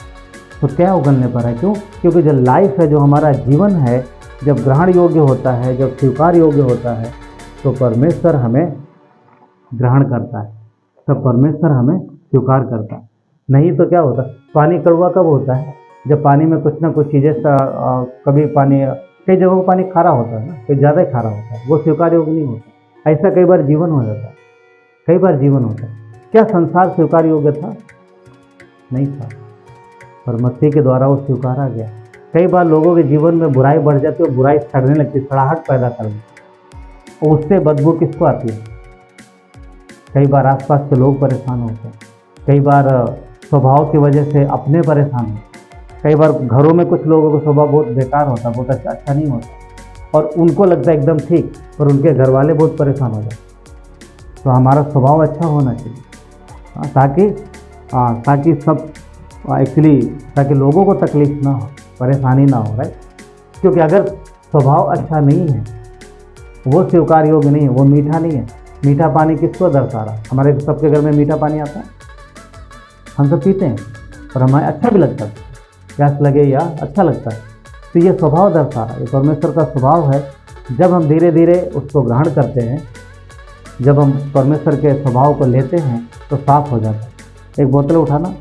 तो क्या उगलने पर है? क्यों? क्योंकि जो लाइफ है, जो हमारा जीवन है, जब ग्रहण योग्य होता है, जब स्वीकार योग्य होता है, तो परमेश्वर हमें ग्रहण करता है, तब परमेश्वर हमें स्वीकार करता है। नहीं तो क्या होता, पानी कड़वा कब होता है? जब पानी में कुछ ना कुछ चीज़ें, कभी पानी, कई जगहों पर पानी खारा होता है ना, कई ज़्यादा ही खारा होता है, वो स्वीकार योग्य नहीं होता। ऐसा कई बार जीवन हो जाता है, कई बार जीवन होता है। क्या संसार स्वीकार योग्य था? नहीं था, पर मसीह के द्वारा वो स्वीकारा गया। कई बार लोगों के जीवन में बुराई बढ़ जाती है, बुराई सड़ने लगती, सड़ाहट पैदा कर देती, और उससे बदबू किसको आती है? कई बार आसपास के लोग परेशान होते हैं, कई बार स्वभाव की वजह से अपने परेशान होते हैं, कई बार घरों में कुछ लोगों का स्वभाव बहुत बेकार होता है, बहुत अच्छा नहीं होता, और उनको लगता है एकदम ठीक, पर उनके घर वाले बहुत परेशान हो जाते। तो हमारा स्वभाव अच्छा होना चाहिए, ताकि सब एक्चुअली, ताकि लोगों को तकलीफ ना हो, परेशानी ना हो, राइट? क्योंकि अगर स्वभाव अच्छा नहीं है, वो स्वीकार योग्य नहीं है, वो मीठा नहीं है। मीठा पानी किसको दर्शा रहा? हमारे सबके घर में मीठा पानी आता है, हम सब पीते हैं, और हमें अच्छा भी लगता है, प्यास लगे या अच्छा लगता है। तो ये स्वभाव दर्शा रहा है, ये परमेश्वर का स्वभाव है। जब हम धीरे धीरे उसको ग्रहण करते हैं, जब हम परमेश्वर के स्वभाव को लेते हैं, तो साफ हो जाता है। एक बोतल उठाना,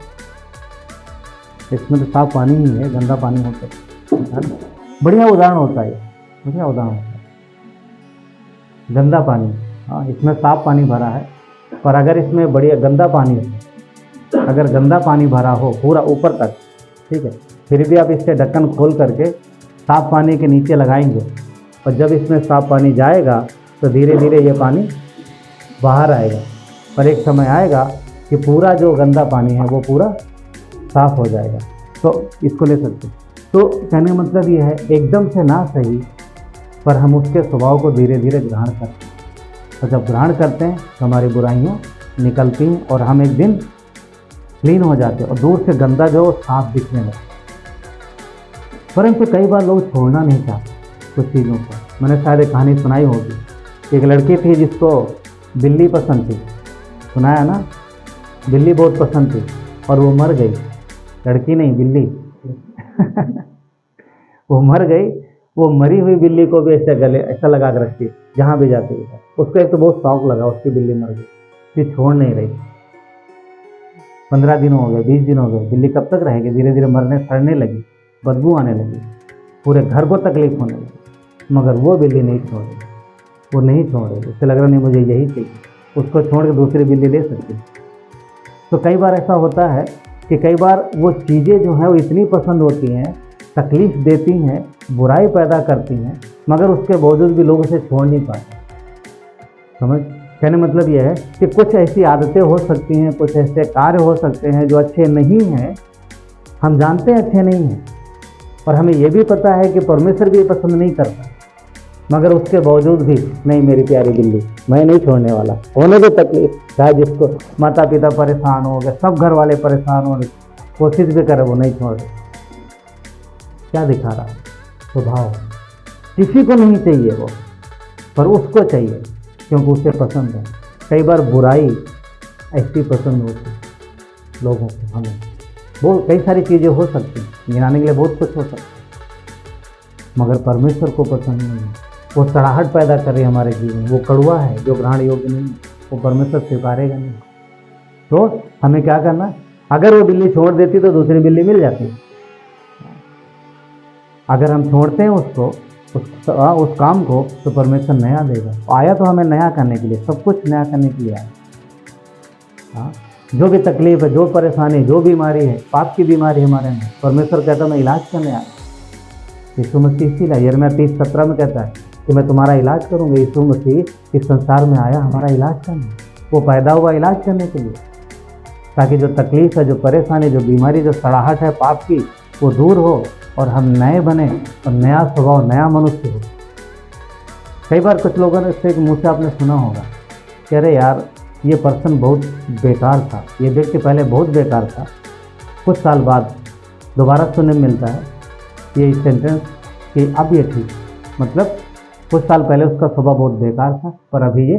इसमें तो साफ पानी ही है, गंदा पानी होता है ना। बढ़िया उदाहरण होता है, बढ़िया उदाहरण होता है गंदा पानी। इसमें साफ पानी भरा है, पर अगर इसमें बढ़िया गंदा पानी हो, अगर गंदा पानी भरा हो पूरा ऊपर तक, ठीक है, फिर भी आप इससे ढक्कन खोल करके साफ पानी के नीचे लगाएंगे, और जब इसमें साफ पानी जाएगा तो धीरे धीरे ये पानी बाहर आएगा, पर एक समय आएगा कि पूरा जो गंदा पानी है वो पूरा साफ हो जाएगा। तो इसको ले सकते। तो कहने का मतलब ये है, एकदम से ना सही, पर हम उसके स्वभाव को धीरे धीरे ग्रहण करते हैं। तो जब ग्रहण करते हैं तो हमारी बुराइयाँ निकलती हैं, और हम एक दिन क्लीन हो जाते हैं, और दूर से गंदा जो साफ दिखने लगता। परंतु कई बार लोग छोड़ना नहीं चाहते कुछ चीज़ों को। मैंने शायद एक कहानी सुनाई होगी, एक लड़की थी जिसको बिल्ली पसंद थी, सुनाया ना, बिल्ली बहुत पसंद थी, और वो मर गई। लड़की नहीं, बिल्ली वो मर गई। वो मरी हुई बिल्ली को भी ऐसे गले ऐसा लगा कर रखती, जहाँ भी जाती है। उसको एक तो बहुत शौक लगा, उसकी बिल्ली मर गई, फिर छोड़ नहीं रही। 15 दिन हो गए, 20 दिन हो गए, बिल्ली कब तक रहेगी? धीरे धीरे मरने सड़ने लगी, बदबू आने लगी, पूरे घर को तकलीफ होने लगी, मगर वो बिल्ली नहीं छोड़ रही, वो नहीं छोड़ रही। उससे लग रहा नहीं मुझे यही चाहिए, उसको छोड़ के दूसरी बिल्ली ले सकती। तो कई बार ऐसा होता है कि कई बार वो चीज़ें जो हैं वो इतनी पसंद होती हैं, तकलीफ़ देती हैं, बुराई पैदा करती हैं, मगर उसके बावजूद भी लोग उसे छोड़ नहीं पाते। समझ? कहने मतलब यह है कि कुछ ऐसी आदतें हो सकती हैं, कुछ ऐसे कार्य हो सकते हैं जो अच्छे नहीं हैं, हम जानते हैं अच्छे नहीं हैं, और हमें ये भी पता है कि परमेश्वर भी पसंद नहीं करता, मगर उसके बावजूद भी नहीं, मेरी प्यारी बिल्ली मैं नहीं छोड़ने वाला। होने दो तकलीफ, चाहे जिसको माता पिता परेशान हो गए, सब घर वाले परेशान हो, कोशिश भी करे वो नहीं छोड़ रहे। क्या दिखा रहा है? स्वभाव। किसी को नहीं चाहिए वो, पर उसको चाहिए क्योंकि उसे पसंद है। कई बार बुराई ऐसी पसंद होती लोगों को, हमें वो कई सारी चीज़ें हो सकती हैं, गिनाने के लिए बहुत कुछ हो सकता है, मगर परमेश्वर को पसंद नहीं है। वो सड़ाहट पैदा कर रही है हमारे जीवन में, वो कड़वा है जो ग्रहण योग्य नहीं है, वो परमेश्वर स्वीकारेगा नहीं। तो हमें क्या करना है, अगर वो बिल्ली छोड़ देती तो दूसरी बिल्ली मिल जाती है। अगर हम छोड़ते हैं उसको, उस काम को, तो परमेश्वर नया देगा। आया तो हमें नया करने के लिए, सब कुछ नया करने के लिए आया। हाँ, जो भी तकलीफ है, जो परेशानी, जो बीमारी है, पाप की बीमारी हमारे में, परमेश्वर कहता है मैं इलाज करने आया। यीशु मसीह इसीलिए यिर्मयाह 30:17 में कहता है कि मैं तुम्हारा इलाज करूँगा। यीशु मसीह इस संसार में आया हमारा इलाज करने, वो पैदा हुआ इलाज करने के लिए, ताकि जो तकलीफ है, जो परेशानी, जो बीमारी, जो सड़ाहट है पाप की, वो दूर हो और हम नए बने और नया स्वभाव, नया मनुष्य हो। कई बार कुछ लोगों ने इससे मुँह से आपने सुना होगा कि अरे यार ये पर्सन बहुत बेकार था, ये व्यक्ति पहले बहुत बेकार था, कुछ साल बाद दोबारा सुनने में मिलता है ये सेंटेंस कि अब ये ठीक, मतलब कुछ साल पहले उसका स्वभाव बहुत बेकार था पर अभी ये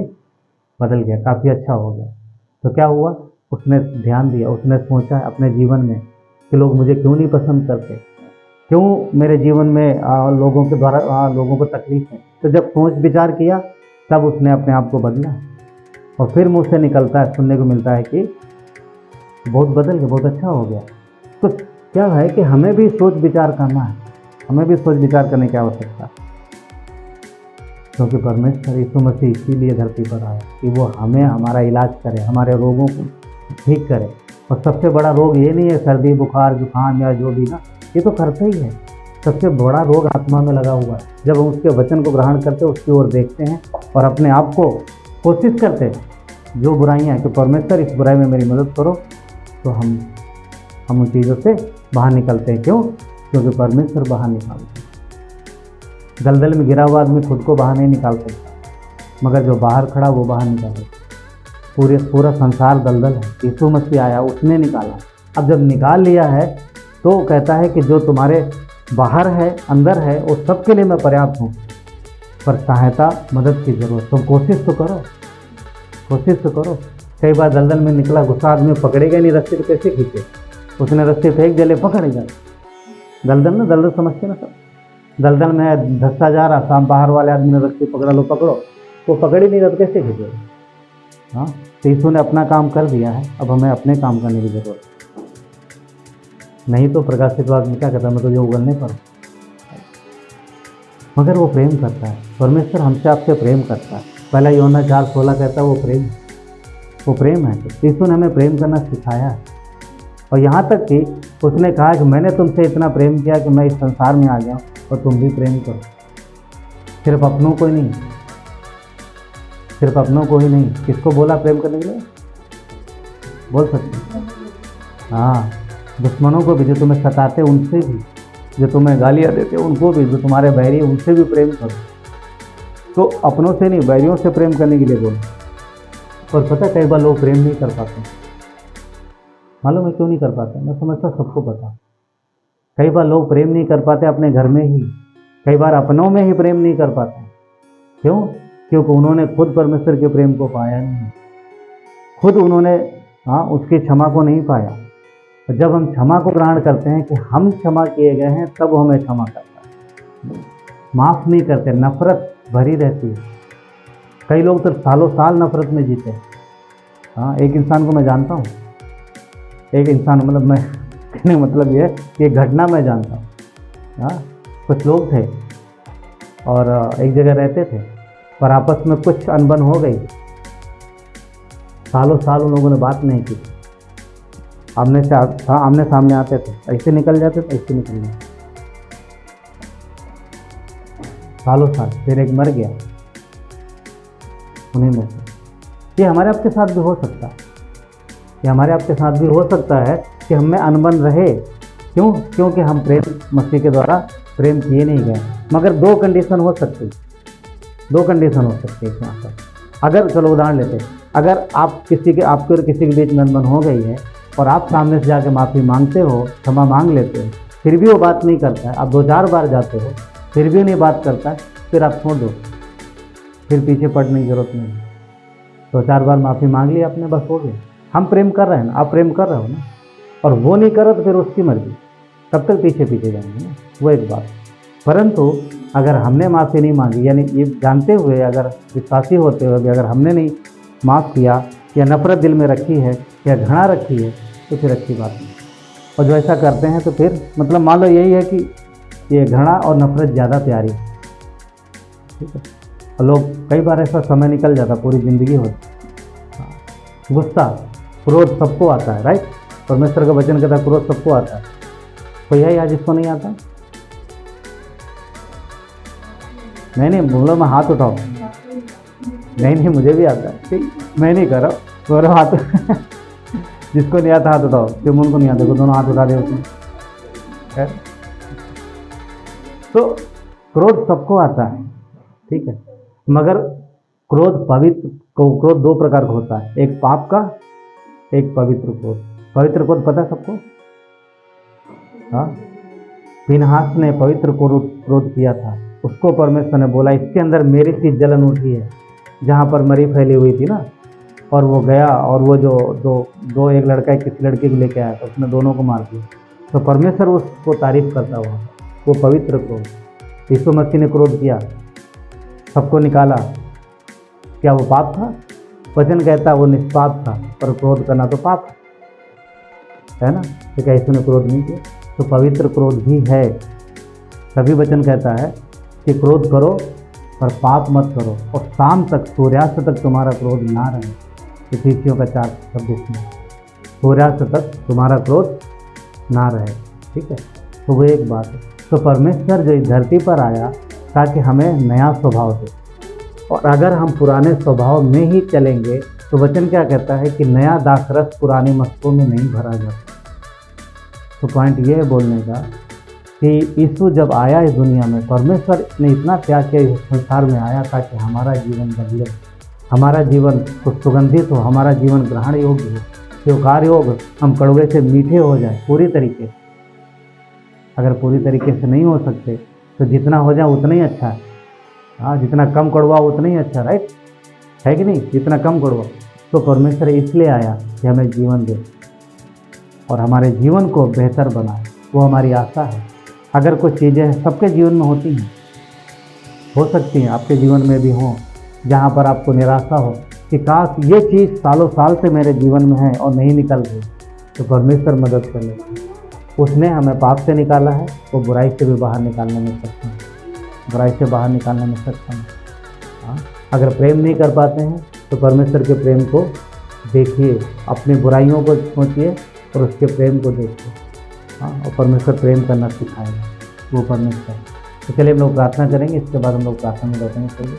बदल गया, काफ़ी अच्छा हो गया। तो क्या हुआ, उसने ध्यान दिया, उसने सोचा अपने जीवन में कि लोग मुझे क्यों नहीं पसंद करते, क्यों मेरे जीवन में लोगों के द्वारा लोगों को तकलीफ है। तो जब सोच विचार किया तब उसने अपने आप को बदला और फिर मुँह से निकलता है, सुनने को मिलता है कि बहुत बदल गया, बहुत अच्छा हो गया। तो क्या है कि हमें भी सोच विचार करना है, हमें भी सोच विचार करने की आवश्यकता है, क्योंकि परमेश्वर यीशु मसीह इसीलिए धरती पर आया कि वो हमें हमारा इलाज करे, हमारे रोगों को ठीक करे। और सबसे बड़ा रोग ये नहीं है सर्दी बुखार जुकाम या जो भी ना, ये तो करते ही है। सबसे बड़ा रोग आत्मा में लगा हुआ है। जब हम उसके वचन को ग्रहण करते हैं, उसकी ओर देखते हैं और अपने आप को कोशिश करते हैं, जो बुराइयाँ हैं कि परमेश्वर इस बुराई में मेरी मदद करो, तो हम उन चीज़ों से बाहर निकलते हैं। क्यों? क्योंकि परमेश्वर बाहर निकालते हैं। दलदल में गिरा हुआ आदमी खुद को बाहर नहीं निकाल सकता, मगर जो बाहर खड़ा वो बाहर निकाले। पूरा संसार दलदल है, यीशु मसीह आया, उसने निकाला। अब जब निकाल लिया है तो कहता है कि जो तुम्हारे बाहर है अंदर है वो सबके लिए मैं पर्याप्त हूँ, पर सहायता मदद की ज़रूरत। तुम कोशिश तो करो, कोशिश तो करो। कई बार दलदल में निकला गुस्सा आदमी पकड़ेगा नहीं, रस्सी तो कैसे खींचे, उसने रस्सी फेंक जले पकड़ेगा। दलदल ना, दलदल समझते ना सब, दलदल में धंसा जा रहा, शाम बाहर वाले आदमी ने रस्सी पकड़ा, लो पकड़ो, वो पकड़ ही नहीं रहा तो कैसे खींचेगा। हाँ, तो यीशु ने अपना काम कर दिया है, अब हमें अपने काम करने की ज़रूरत नहीं। तो प्रकाशितवाद में क्या कहता है, मैं तुझे उगलने पर, मगर वो प्रेम करता है। परमेश्वर हमसे आपसे प्रेम करता है। पहला यूहन्ना 4:16 कहता है वो प्रेम है। यीशु ने हमें प्रेम करना सिखाया है, और यहाँ तक कि उसने कहा कि मैंने तुमसे इतना प्रेम किया कि मैं इस संसार में आ गया और तुम भी प्रेम करो। सिर्फ अपनों को ही नहीं, सिर्फ अपनों को ही नहीं, किसको बोला प्रेम करने के लिए? बोल सकते हैं? हाँ, दुश्मनों को भी, जो तुम्हें सताते उनसे भी, जो तुम्हें गालियाँ देते उनको भी, जो तुम्हारे बैरी उनसे भी प्रेम करो। तो अपनों से नहीं, बैरियों से प्रेम करने के लिए बोलो। और पता है कई बार लोग प्रेम नहीं कर पाते, मालूम है क्यों नहीं कर पाते? मैं समझता सबको पता। कई बार लोग प्रेम नहीं कर पाते अपने घर में ही, कई बार अपनों में ही प्रेम नहीं कर पाते। क्यों? क्योंकि उन्होंने खुद परमेश्वर के प्रेम को पाया नहीं, खुद उन्होंने उसकी क्षमा को नहीं पाया। और जब हम क्षमा को ग्रहण करते हैं कि हम क्षमा किए गए हैं, तब वो हमें क्षमा करता है। माफ़ नहीं करते, नफरत भरी रहती है। कई लोग तो सालों साल नफरत में जीते हैं। हाँ, एक इंसान को मैं जानता हूँ, एक इंसान, मतलब मैं कहने का मतलब ये है कि एक घटना मैं जानता हूँ। हाँ, कुछ लोग थे और एक जगह रहते थे, पर आपस में कुछ अनबन हो गई। सालों साल उन लोगों ने बात नहीं की, आमने सामने आते थे, ऐसे निकल जाते थे, ऐसे निकल जाते, सालों साल। फिर एक मर गया उन्हीं में से। ये हमारे आपके साथ भी हो सकता है, ये हमारे आपके साथ भी हो सकता है कि हम में अनबन रहे। क्यों? क्योंकि हम प्रेम मसीह के द्वारा प्रेम किए नहीं गए। मगर दो कंडीशन हो सकती, दो कंडीशन हो सकती है यहाँ पर। अगर चलो उदाहरण लेते हैं, अगर आपके और किसी के बीच में अनबन हो गई है और आप सामने से जाके माफ़ी मांगते हो, क्षमा मांग लेते हो, फिर भी वो बात नहीं करता है, आप 2-4 बार जाते हो फिर भी नहीं बात करता है, फिर आप छोड़ दो। फिर पीछे पड़ने की जरूरत नहीं। 2-4 बार माफ़ी मांग ली आपने, बस हो गया। हम प्रेम कर रहे हैं ना, आप प्रेम कर रहे हो ना, और वो नहीं कर रहा तो फिर उसकी मर्जी, तब तक पीछे पीछे जाएंगे ना, वो एक बात। परंतु अगर हमने माफ़ी नहीं मांगी, यानी ये जानते हुए, अगर विश्वासी होते हुए भी अगर हमने नहीं माफ़ किया या नफरत दिल में रखी है या घृणा रखी है, तो फिर अच्छी बात नहीं। और जो ऐसा करते हैं तो फिर मतलब मान लो यही है कि ये घृणा और नफरत ज़्यादा प्यारी है, ठीक है। और लोग कई बार ऐसा समय निकल जाता, पूरी ज़िंदगी होती। गुस्सा क्रोध सबको आता है, राइट। परमेश्वर का वचन कहता है क्रोध सबको आता है। कोई है यहाँ जिसको नहीं आता? नहीं बोलो, मैं हाथ उठाओ। नहीं मुझे भी आता है, ठीक, मैं नहीं कर रहा हूँ, मेरा हाथ जिसको नहीं आता हाथ उठाओ, सिमोन को नहीं आता, देखो दोनों हाथ उठा दे उसने। तो क्रोध सबको आता है, ठीक है, मगर क्रोध क्रोध 2 प्रकार का होता है, एक पाप का, एक पवित्र क्रोध। पवित्र क्रोध पता है सबको? हाँ, फिनहास ने पवित्र क्रोध किया था, उसको परमेश्वर ने बोला इसके अंदर मेरी सी जलन उठी है, जहाँ पर मरी फैली हुई थी ना, और वो गया और वो जो एक लड़का किसी लड़की को लेके आया था, उसने दोनों को मार दिया। तो परमेश्वर उसको तारीफ करता हुआ, वो पवित्र क्रोध। यीशु मसीह ने क्रोध किया, सबको निकाला, क्या वो पाप था? वचन कहता वो निष्पाप था, पर क्रोध करना तो पाप है ना। तो क्या यीशु ने क्रोध नहीं किया? तो पवित्र क्रोध भी है। तभी वचन कहता है कि क्रोध करो पर पाप मत करो, और शाम तक, सूर्यास्त तक तुम्हारा क्रोध ना रहे। इफिसियों का 4:26 में, सूर्यास्त तक तुम्हारा क्रोध ना रहे, ठीक है। तो वो एक बात है। तो परमेश्वर जो इस धरती पर आया ताकि हमें नया स्वभाव दे, और अगर हम पुराने स्वभाव में ही चलेंगे तो वचन क्या कहता है कि नया दासरस पुराने मस्तकों में नहीं भरा जाता। तो पॉइंट ये है बोलने का कि यीशु जब आया इस दुनिया में, परमेश्वर ने इतना प्यार किया, इस संसार में आया ताकि हमारा जीवन बदले, हमारा जीवन कुछ सुगंधित हो, हमारा जीवन ग्रहण योग्य हो, स्वीकार योग्य, हम कड़वे से मीठे हो जाए पूरी तरीके से। अगर पूरी तरीके से नहीं हो सकते तो जितना हो जाए उतना ही अच्छा है। हाँ, जितना कम कड़वा उतना ही अच्छा, राइट है कि नहीं? जितना कम कड़वा। तो परमेश्वर इसलिए आया कि हमें जीवन दे और हमारे जीवन को बेहतर बनाए, वो हमारी आशा है। अगर कुछ चीज़ें सबके जीवन में होती हैं, हो सकती हैं आपके जीवन में भी हों, जहाँ पर आपको निराशा हो कि काश ये चीज़ सालों साल से मेरे जीवन में है और नहीं निकल रही, तो परमेश्वर मदद कर ले। उसने हमें पाप से निकाला है, वो बुराई से भी बाहर निकालने में सक्षम है, बुराई से बाहर निकालने में सक्षम है। हाँ, अगर प्रेम नहीं कर पाते हैं तो परमेश्वर के प्रेम को देखिए, अपनी बुराइयों को सोचिए और उसके प्रेम को देखिए। हाँ, और परमेश्वर प्रेम करना सिखाएगा, वो परमेश्वर। तो चलिए हम लोग प्रार्थना करेंगे, इसके बाद हम लोग प्रार्थना में बैठेंगे। चलिए,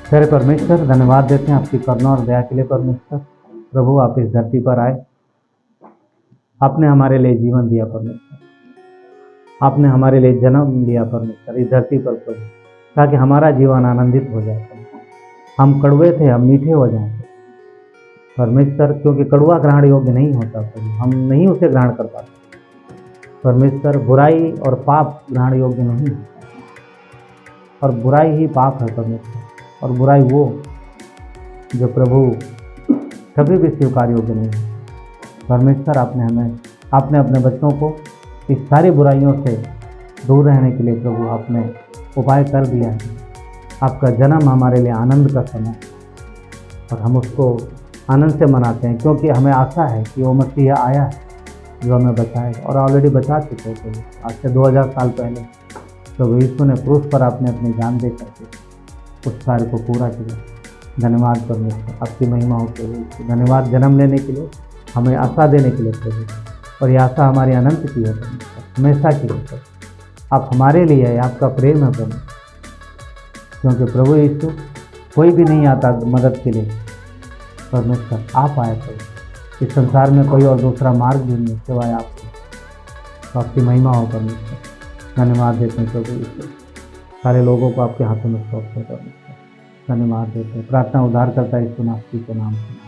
सारे परमेश्वर धन्यवाद देते हैं आपकी करुणा और दया के लिए। परमेश्वर प्रभु, आप इस धरती पर आए, आपने हमारे लिए जीवन दिया परमेश्वर, आपने हमारे लिए जन्म लिया परमेश्वर इस धरती पर प्रभु, ताकि हमारा जीवन आनंदित हो जाए। हम कड़वे थे, हम मीठे हो जाएं परमेश्वर, क्योंकि कड़वा ग्रहण योग्य नहीं होता प्रभु, हम नहीं उसे ग्रहण कर पाते परमेश्वर। बुराई और पाप ग्रहण योग्य नहीं है, और बुराई ही पाप है परमेश्वर, और बुराई वो जो प्रभु कभी भी स्वीकार योग्य नहीं है परमेश्वर। आपने अपने बच्चों को इस सारी बुराइयों से दूर रहने के लिए प्रभु आपने उपाय कर दिया है। आपका जन्म हमारे लिए आनंद का समय, और हम उसको आनंद से मनाते हैं, क्योंकि हमें आशा है कि वो मसीहा आया है जो हमें बचाएगा, और ऑलरेडी बचा चुके हैं प्रभु। आज से 2000 साल पहले प्रभु यीशु ने क्रूस पर आपने अपनी जान दे करके उस कार्य को पूरा किया। धन्यवाद परमेश्वर, आपकी महिमा हो प्रभु। धन्यवाद जन्म लेने के लिए, हमें आशा देने के लिए प्रभु, और ये आशा हमारी अनंत की है परमेश्वर, हमेशा की है। आप हमारे लिए है, आपका प्रेम है प्रभु, क्योंकि प्रभु यीशु कोई भी नहीं आता मदद के लिए परमेश्वर, आप आए प्रभु। इस संसार में कोई और दूसरा मार्ग भी नहीं सिवाय आपके, तो आपकी महिमा हो परमेश्वर। धन्यवाद देते हैं प्रभु यीशु, सारे लोगों को आपके हाथों में सौंपते हैं परमेश्वर। धन्यवाद देते हैं, प्रार्थना उद्धार करता है यीशु मसीह के नाम से।